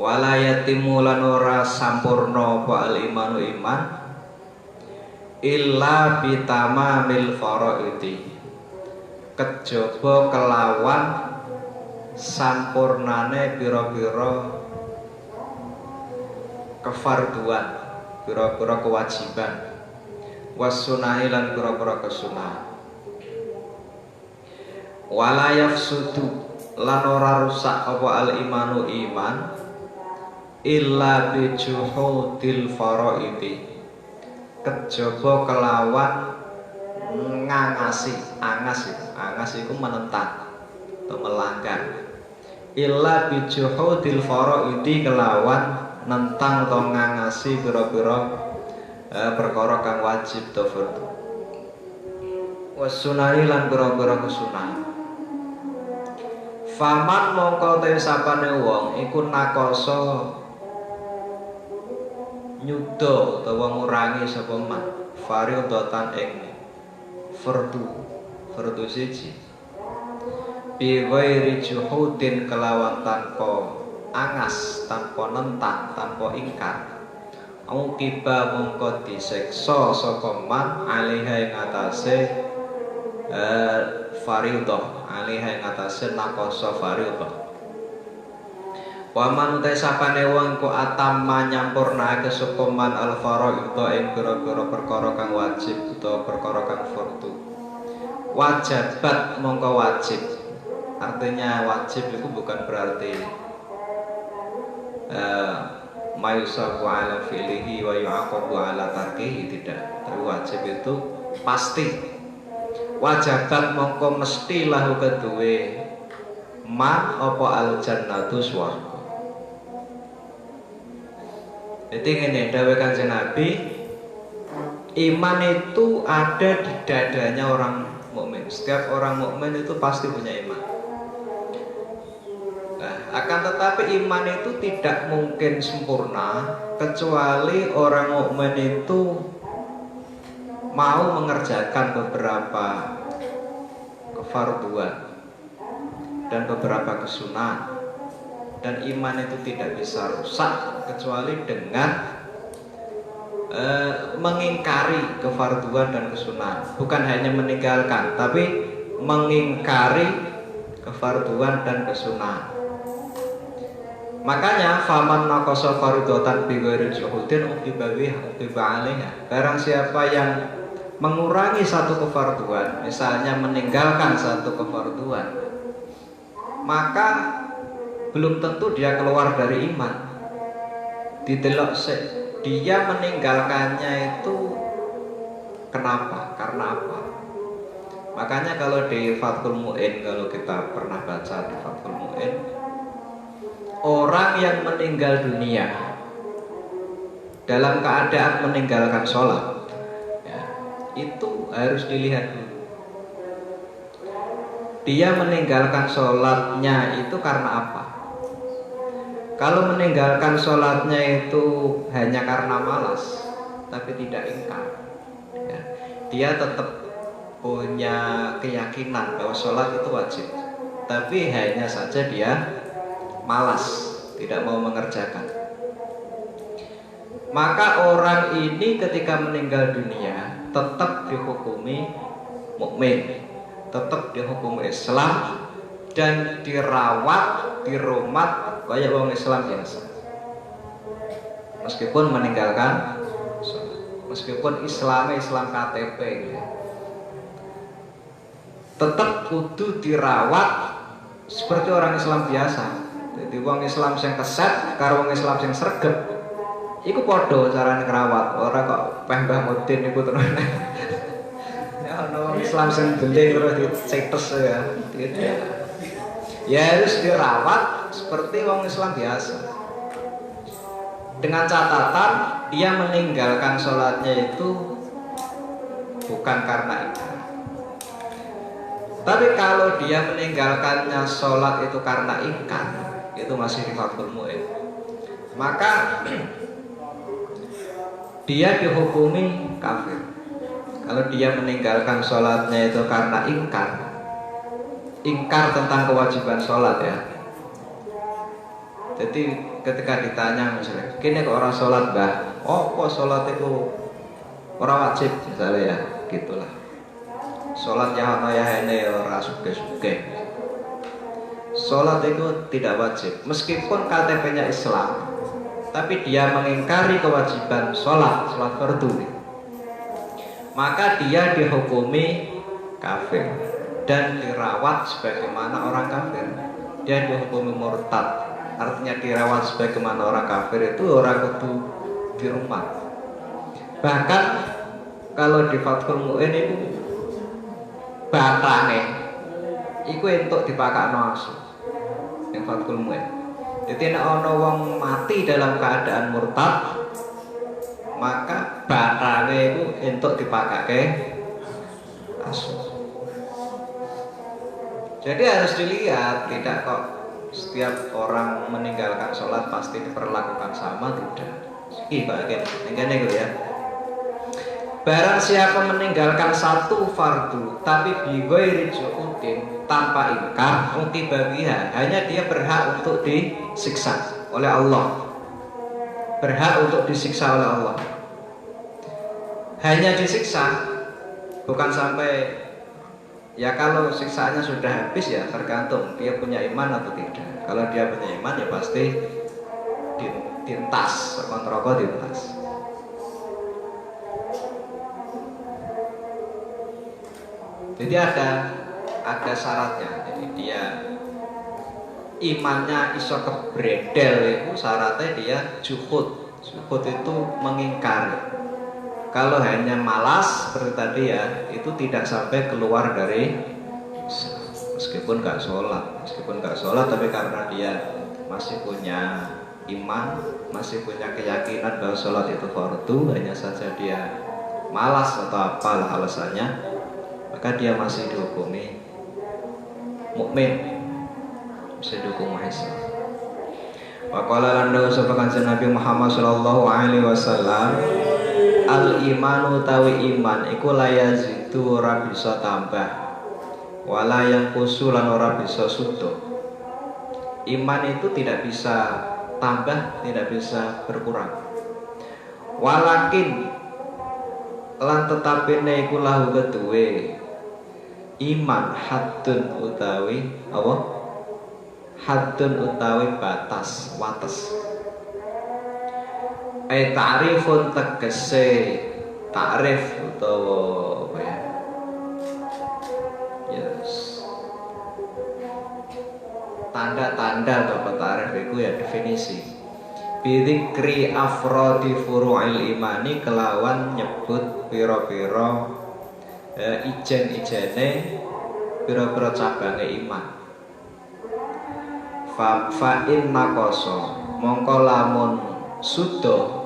Wala yatimu lan ora sampurna apa al imanu iman illa bitamamil faraidi, kejaba kelawan sampurnane pira-pira kefarduan, pira-pira kewajiban, wasunahi lan pira-pira kesunahan. Wala yafsudu lan ora rusak apa al imanu iman illa bijuhudil faraidi, kejaba kelawan ngangasi. Angas itu menentang atau melanggar. Illa bijuhudil faraidi, kelawan nentang atau ngangasi pira-pira perkara kang wajib ta fardu. Wasunani lan pira-pira kesunahan. Faman mongko te sapane wong iku nakoso nyuda utawa ngurangi sapa man fardhotan ing fardu siji bi ghairi juhudin, kelawan tanpa angas, tanpa nentang, tanpa ingkar. Uqiba mongko disiksa sapa man alaiha ing atase fardhah, alaiha ing atase nakoso fardhah. Waman utai sapane wong ku atamma nyampurnake sapa man al faraidha ing pira-pira perkara kang wajib utawa perkara kang fardu. Wajabat mongko wajib Artinya wajib itu bukan berarti mayusabu ala fi'lihi wa yu'aqabu ala tarkihi, tidak. Tapi wajib itu pasti. Wajabat mongko mesti lahu keduwe man apa al jannatu swarga. Jadi ngene dawuh Kanjeng Nabi, iman itu ada di dadanya orang mukmin. Setiap orang mukmin itu pasti punya iman. Nah, akan tetapi iman itu tidak mungkin sempurna kecuali orang mukmin itu mau mengerjakan beberapa kefarduan dan beberapa kesunahan. Dan iman itu tidak bisa rusak kecuali dengan mengingkari kefarduan dan kesunahan. Bukan hanya meninggalkan, tapi mengingkari kefarduan dan kesunahan. Makanya faman naqasa fardhatan bi ghairi juhudin uqiba alaiha. Barang siapa yang mengurangi satu kefarduan, misalnya meninggalkan satu kefarduan, maka belum tentu dia keluar dari iman. Didelok dia meninggalkannya itu kenapa? Karena apa? Makanya kalau di Fathul Mu'in, kalau kita pernah baca di Fathul Mu'in, orang yang meninggal dunia dalam keadaan meninggalkan sholat, ya, itu harus dilihat dulu. Dia meninggalkan sholatnya itu karena apa? Kalau meninggalkan sholatnya itu hanya karena malas, tapi tidak ingkar, ya, dia tetap punya keyakinan bahwa sholat itu wajib, tapi hanya saja dia malas, tidak mau mengerjakan. Maka orang ini ketika meninggal dunia tetap dihukumi mukmin, tetap dihukumi Islam, dan dirawat, dirumat kayak orang Islam biasa. Meskipun meninggalkan sholat, meskipun Islam KTP, ya, tetap kudu dirawat seperti orang Islam biasa. Jadi orang Islam yang keset karo orang Islam yang sregep iku padha carane ngrawat, ora kok Mbah Mudin iku terus. Ya ono Islam sing beling terus dicetes ya. Ya harus dirawat seperti orang Islam biasa. Dengan catatan dia meninggalkan sholatnya itu bukan karena itu. Tapi kalau dia meninggalkannya sholat itu karena ingkar, itu masih di Fathul Mu'in, maka dia dihukumi kafir. Kalau dia meninggalkan sholatnya itu karena ingkar tentang kewajiban sholat, ya. Jadi ketika ditanya misalnya, kini kok orang sholat bah, oh kok sholat itu orang wajib misalnya, ya gitulah. Sholat ya ono ya ini ora suge-suge. Sholat itu tidak wajib, meskipun KTP-nya Islam, tapi dia mengingkari kewajiban sholat fardu, maka dia dihukumi kafir dan dirawat sebagaimana orang kafir. Dia dihukumi murtad, artinya dirawat sebagaimana orang kafir itu orang kudu di rumah. Bahkan kalau di Fathul Mu'in itu batane iku entuk dipakakno asu yang Fathul Mu'in. Jadi nek ana wong mati dalam keadaan murtad, maka batane iku entuk dipakake asu. Jadi harus dilihat, tidak kok setiap orang meninggalkan sholat pasti diperlakukan sama, tidak. Iki bagian ngene ya. Barang siapa meninggalkan satu fardu tapi bi ghairi juhudin, tanpa ingkar, utibabiha, hanya dia berhak untuk disiksa oleh Allah. Berhak untuk disiksa oleh Allah. Hanya disiksa, bukan sampai, ya kalau siksaannya sudah habis ya tergantung dia punya iman atau tidak. Kalau dia punya iman ya pasti dintas, kontrol dintas. Jadi ada syaratnya. Jadi dia imannya iso kebredel itu syaratnya dia juhud. Juhud itu mengingkari. Kalau hanya malas seperti tadi ya, itu tidak sampai keluar dari meskipun nggak sholat, tapi karena dia masih punya iman, masih punya keyakinan bahwa sholat itu fardu, hanya saja dia malas atau apalah alasannya, maka dia masih dihukumi mukmin, masih dihukum Islam. Wa qala lan sahabat Nabi Muhammad sallallahu alaihi wasallam, al imanu tawi iman iku la yazidu ora bisa tambah, wala yang kusulan ora bisa sudo. Iman itu tidak bisa tambah, tidak bisa berkurang. Walakin lan tetapine iku lahu keduwe iman haddun utawi apa? Haddun utawi batas, wates. Ta'rifun tegese ta'rif utawa apa ya? Yes. Tanda-tanda atau ta'rif itu ya definisi. Bidzikri afrodi furu'il imani kelawan nyebut pira-pira ijen-ijene pira-pira cabange iman. Fa inna koso mongko lamun sudo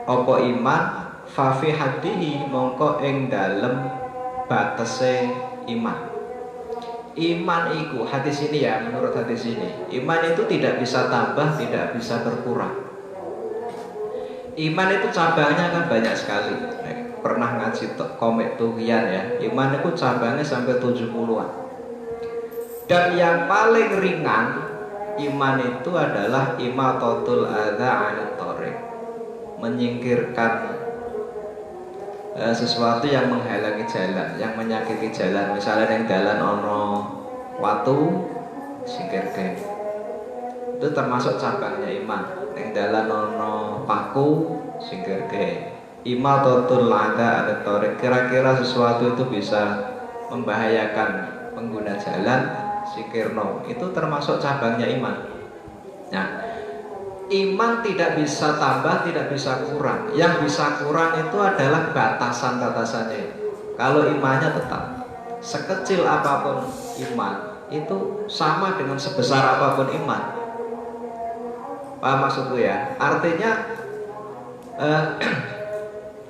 apa iman fa fi hadihi mongko ing dalem batese iman. Iman iku hadis ini ya, menurut hadis ini iman itu tidak bisa tambah, tidak bisa berkurang. Iman itu cabangnya kan banyak sekali. Pernah ngaji komik Tuhian ya, iman itu cabangnya sampai 70-an. Dan yang paling ringan iman itu adalah imatatul adza 'anil thariq, menyingkirkan sesuatu yang menghalangi jalan, yang menyakiti jalan. Misalnya yang jalan ono watu, singkirke. Itu termasuk cabangnya iman. Yang jalan ono paku, singkirke. Imatatul adza 'anil thariq, kira-kira sesuatu itu bisa membahayakan pengguna jalan, sikirno, itu termasuk cabangnya iman. Nah, iman tidak bisa tambah, tidak bisa kurang. Yang bisa kurang itu adalah batasan-batasannya. Kalau imannya tetap sekecil apapun iman, itu sama dengan sebesar apapun iman. Paham maksudku ya? Artinya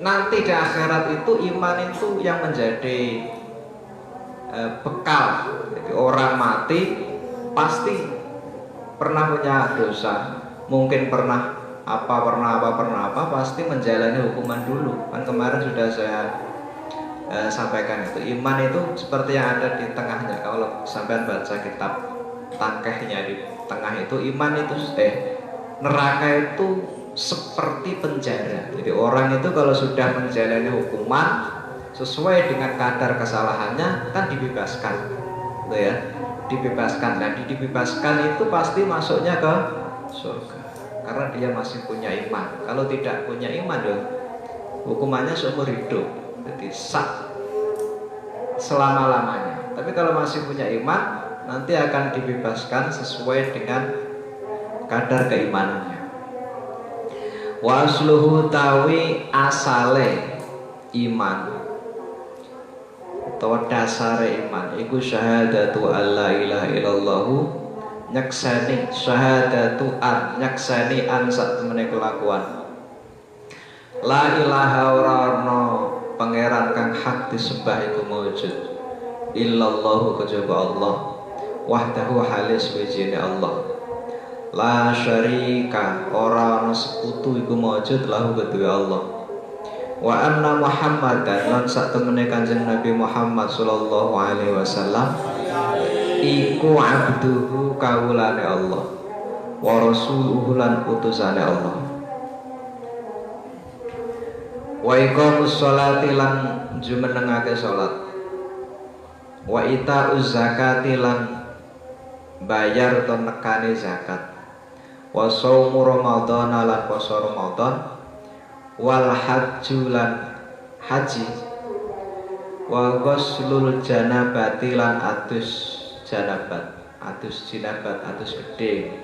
nanti di akhirat itu iman itu yang menjadi bekal. Jadi orang mati pasti pernah punya dosa, mungkin pernah apa, pasti menjalani hukuman dulu. Kan kemarin sudah saya sampaikan itu, iman itu seperti yang ada di tengahnya. Kalau sampai baca kitab tangkehnya di tengah itu, iman itu neraka itu seperti penjara. Jadi orang itu kalau sudah menjalani hukuman sesuai dengan kadar kesalahannya kan dibebaskan, gitu ya, dibebaskan. Dan dibebaskan itu pasti masuknya ke surga karena dia masih punya iman. Kalau tidak punya iman dong, hukumannya seumur hidup, jadi selama-lamanya. Tapi kalau masih punya iman, nanti akan dibebaskan sesuai dengan kadar keimanannya. Wa asluhu tawi asale iman atau dasare iman iku syahadatu alla ilaha illallah, nyaksani syahadatu an, nyaksani an sak temene kelakuan la ilaha orano pangeran kang hak disembah iku maujud illallahu kejaba Allah wahdahu halis wijine Allah la syarika ora ana sekutu iku maujud lahu kedue Allah wa anna Muhammadan lan sak temene Kanjeng Nabi Muhammad sallallahu alaihi wasallam iku abduhu kawulane Allah wa rasuluhu lan utusane Allah wa iqamus sholati lan jumenengake salat wa itauz zakati lan bayar atau nekane zakat wa shaumu ramadhan lan poso Ramadan wal hajju lan haji wa ghuslul janabati lan adus janabat adus jinabat adus gede.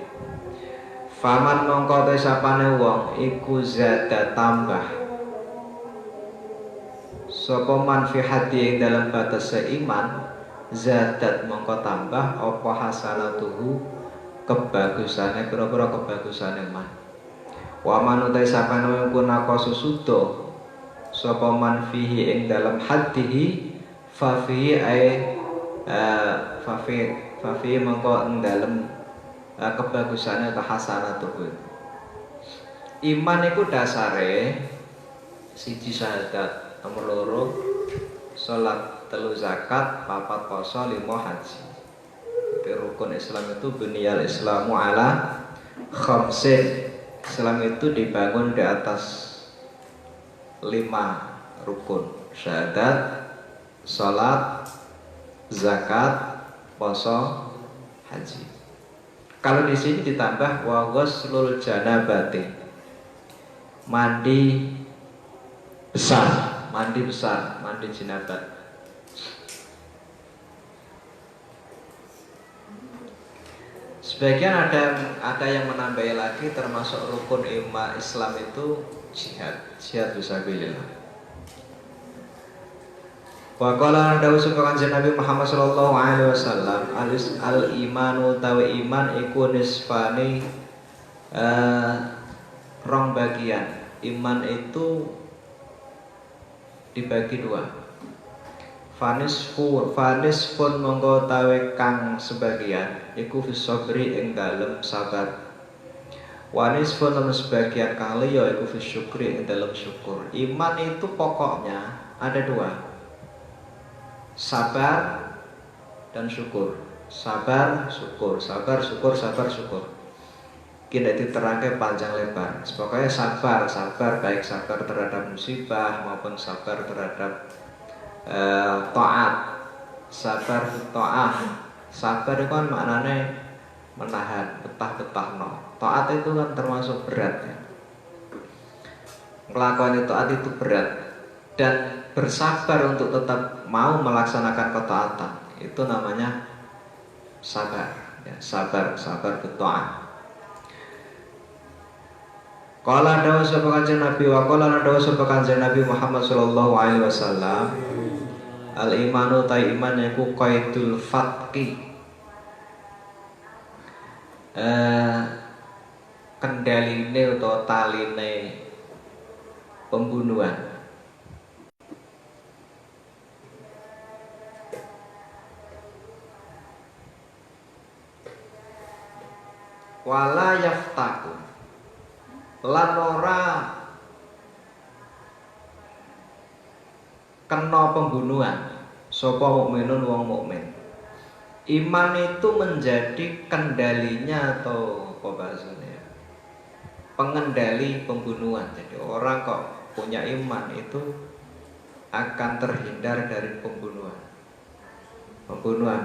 Faman mongko te sapane wong iku zada tambah sapa man fi hati ing dalam batas iman, zadat mongko tambah apa hasanatuhu kebagusane pira-pira kebagusane man. Wa man te sapane wong kunaka susudo sapa man fihi ing dalam hatihi fa fihi fa fihi mongko ing dalam kebagusannya atau hasanatuhu. Iman itu dasare siji syahadat, nomor loro salat, telu zakat, papat poso, limo haji. Jadi rukun Islam itu buniyal Islamu ala khamsin. Islam itu dibangun di atas 5 rukun: syahadat, salat, zakat, poso, haji. Kalau di sini ditambah wa ghuslul janabati, mandi besar, mandi janabat. Sebagian ada yang menambahi lagi termasuk rukun iman Islam itu jihad fisabilillah. Wa qala dawu sapa kanjeng Nabi Muhammad sallallahu alaihi wasallam, al imanu tawi iman iku nisfani, rong bagian. Iman itu dibagi 2. Fanisfun mongko tawi kang sebagian iku fisabri ing dalem sabar. Wanisfun lan sebagian kang liya iku fisyukri ing dalem syukur. Iman itu pokoknya ada 2. Sabar dan syukur. Sabar, syukur. Kita diterangkan panjang lebar. Pokoknya sabar baik sabar terhadap musibah maupun sabar terhadap taat. Sabar itu kan maknanya menahan, betah no. Taat itu kan termasuk berat ya. Melakukan taat itu berat. Dan bersabar untuk tetap mau melaksanakan ketaatan itu namanya sabar ya, sabar bertaat. Qala dawu sapa kanjeng Nabi wa qala dawu sapa kanjeng Nabi Muhammad sallallahu alaihi wasallam, al imanu ta iman iku qaidul fatqi, kendaline utawa taline pembunuhan. Wala yaftaku lan ora kena pembunuhan sapa mukminun wong mukmin. Iman itu menjadi kendalinya atau apa bahasanya, pengendali pembunuhan. Jadi orang kok punya iman itu akan terhindar dari pembunuhan.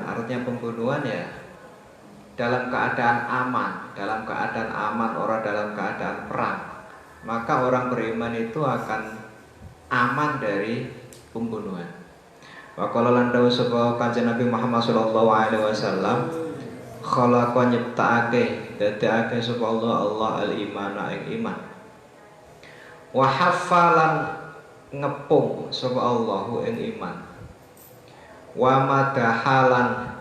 Artinya pembunuhan ya dalam keadaan aman, orang dalam keadaan perang, maka orang beriman itu akan aman dari pembunuhan. Wa qala lan dawu sapa kanjeng Nabi Muhammad sallallahu alaihi wasallam, khalaqa nyiptakake dadekake sapa Allah al-imana ing iman. Wa haffalan ngepung sapa Allahu ing iman. Wa madahalan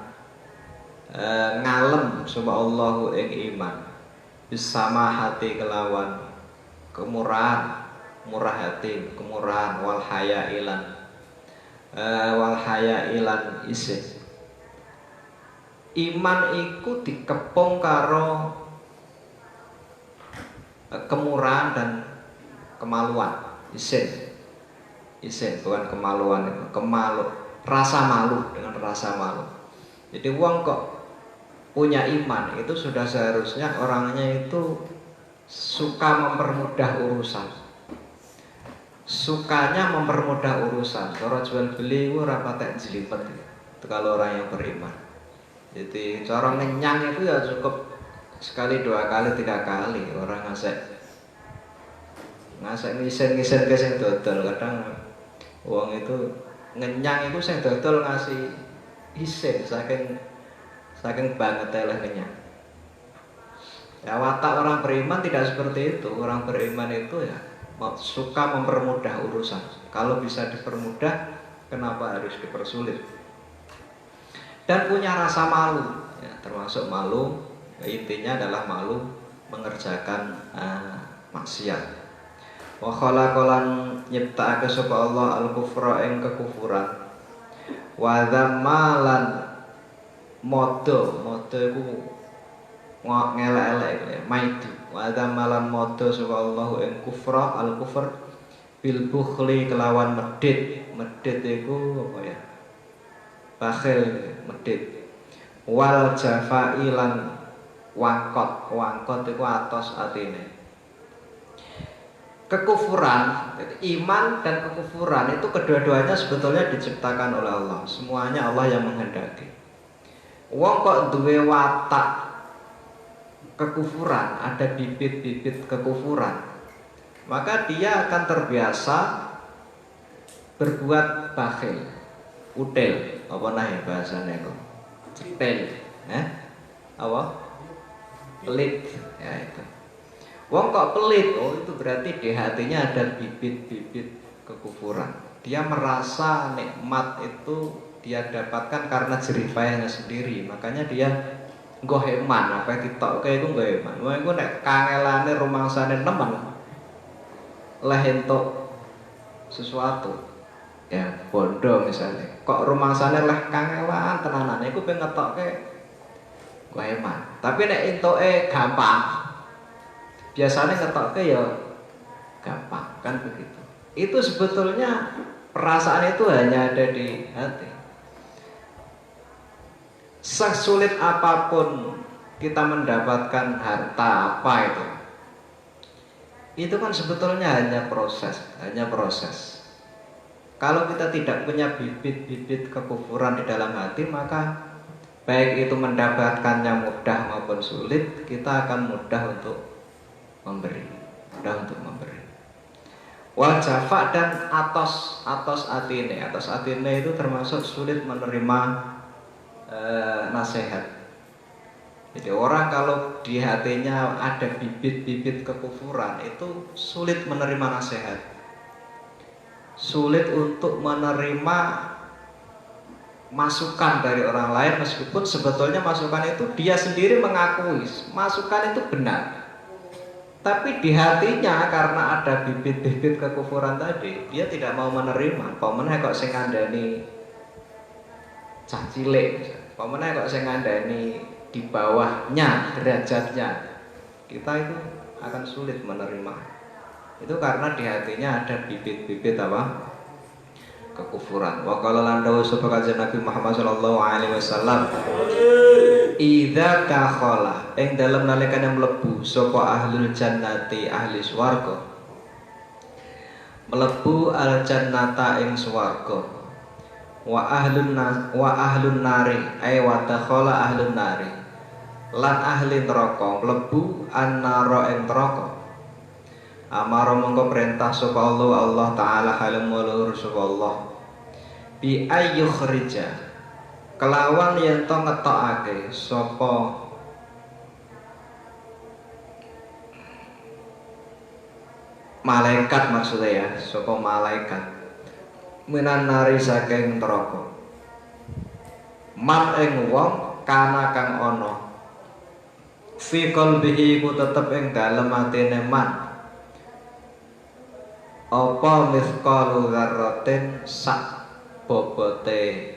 ngalem sapa Allahu ing iman bisama hati kelawan kemurahan, wal haya ilan isih. Iman iku dikepung karo kemurahan dan kemaluan. Isin bukan kemaluan, rasa malu. Jadi wong kok punya iman itu sudah seharusnya orangnya itu suka mempermudah urusan. Sukanya mempermudah urusan. Cara jual beli itu rapatek jelimet itu kalau orang yang beriman. Jadi cara ngenyang itu ya cukup sekali, 2 kali, 3 kali. Orang ngasek ngisen ke sing dodol. Kadang uang itu ngenyang itu sing dodol ngasih isen saking banget kenyang. Ya, watak orang beriman tidak seperti itu. Orang beriman itu ya suka mempermudah urusan. Kalau bisa dipermudah, kenapa harus dipersulit? Dan punya rasa malu, ya, termasuk malu, intinya adalah malu mengerjakan maksiat. Wa khalaqalan nyiptake sapa Allah al-kufra ing kekufuran. Wa dzammalan modo iku ngelek-elek ya, maidu. Wa dzammalan modo sapa Allah ing kufra al-kufr bil bukhli kelawan medit. Medit iku apa ya? Bakhil, medit. Wal jafailan wangkot iku atos atine. Kekufuran, iman dan kekufuran itu kedua-duanya sebetulnya diciptakan oleh Allah. Semuanya Allah yang menghendaki. Wong kok duwe watak kekufuran, ada bibit-bibit kekufuran, maka dia akan terbiasa berbuat bakhil, utel, apa nah bahasanya itu, cetel, apa, pelit, ya itu. Wong kok pelit, oh itu berarti di hatinya ada bibit-bibit kekufuran. Dia merasa nikmat itu dia dapatkan karena jerih payahnya sendiri, makanya dia goheman, apa ditokke iku goheman. Wah iku nek kangelane rumangsane nemen lah entuk sesuatu. Ya bondo misalnya. Kok rumangsane lah kangelan tenanan iku pengen ngetokke goheman. Tapi nek entuke gampang, biasanya ngetokke ya gampang, kan begitu. Itu sebetulnya perasaan itu hanya ada di hati. Sesulit apapun kita mendapatkan harta apa itu kan sebetulnya hanya proses. Kalau kita tidak punya bibit-bibit kekufuran di dalam hati, maka baik itu mendapatkannya mudah maupun sulit, kita akan mudah untuk memberi. Wal jafa dan atos atine itu termasuk sulit menerima nasihat. Jadi orang kalau di hatinya ada bibit-bibit kekufuran itu sulit menerima nasihat, sulit untuk menerima masukan dari orang lain, meskipun sebetulnya masukan itu dia sendiri mengakui masukan itu benar. Tapi di hatinya karena ada bibit-bibit kekufuran tadi, dia tidak mau menerima. Pemenang kok sing ngandani cah cilik, pemenang kok sing ngandani di bawahnya derajatnya, kita itu akan sulit menerima. Itu karena di hatinya ada bibit-bibit apa? Kekufuran. Wa qala lan dawu sapa kanjeng Nabi Muhammad sallallahu alaihi wasallam, idza dakhala ing dalem nalikane mlebu sapa ahlul jannati ahli swarga, mlebu al jannata ing swarga, wa ahlun nari ay wa dakhala ahlun nari, lan ahli neraka mlebu annara ing neraka. Amara mongko perintah sapa Allah taala halim mulur sapa Allah bi ayyukhrija kelawan yen to ngetokake sapa malaikat, maksudnya ya, sapa malaikat minan nari saking neraka man ing wong kana kang ana fi qalbihi ku tetep ing dalem atine man apa mithqalu dzarratin sak bobote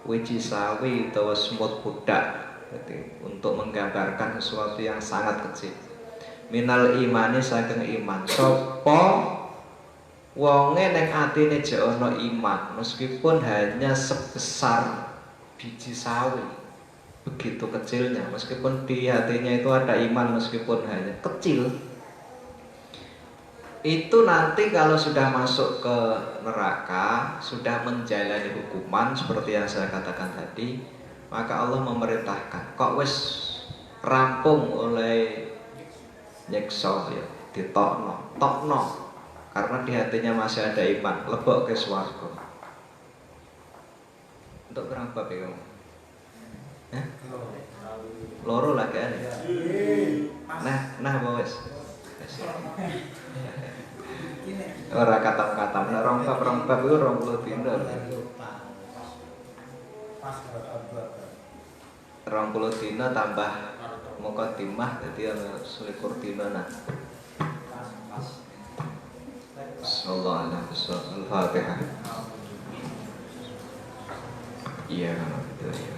wiji sawi utawa semut budak. Jadi untuk menggambarkan sesuatu yang sangat kecil. Minal imani saking iman. Sapa wonge ning atine jek ana iman meskipun hanya sebesar biji sawi. Begitu kecilnya, meskipun di hatinya itu ada iman meskipun hanya kecil. Itu nanti kalau sudah masuk ke neraka, sudah menjalani hukuman seperti yang saya katakan tadi, maka Allah memerintahkan, kok wis rampung oleh nyekso ya, ditokno, karena di hatinya masih ada iman, lebok ke swarga. Untuk berapa bab ya kamu? Hah? Loro lagi ada. Nah apa wes? Ora katam-katam, nek rompap iku 20 dina. 20 dina tambah mukadimah dadi ana 21 dina nah. Sallallahu alaihi wasallam. Al-Fatihah. Iya kan itu ya.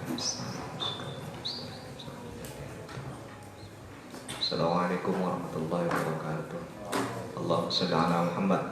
Assalamualaikum warahmatullahi wabarakatuh. Allahumma shalli ala Muhammad.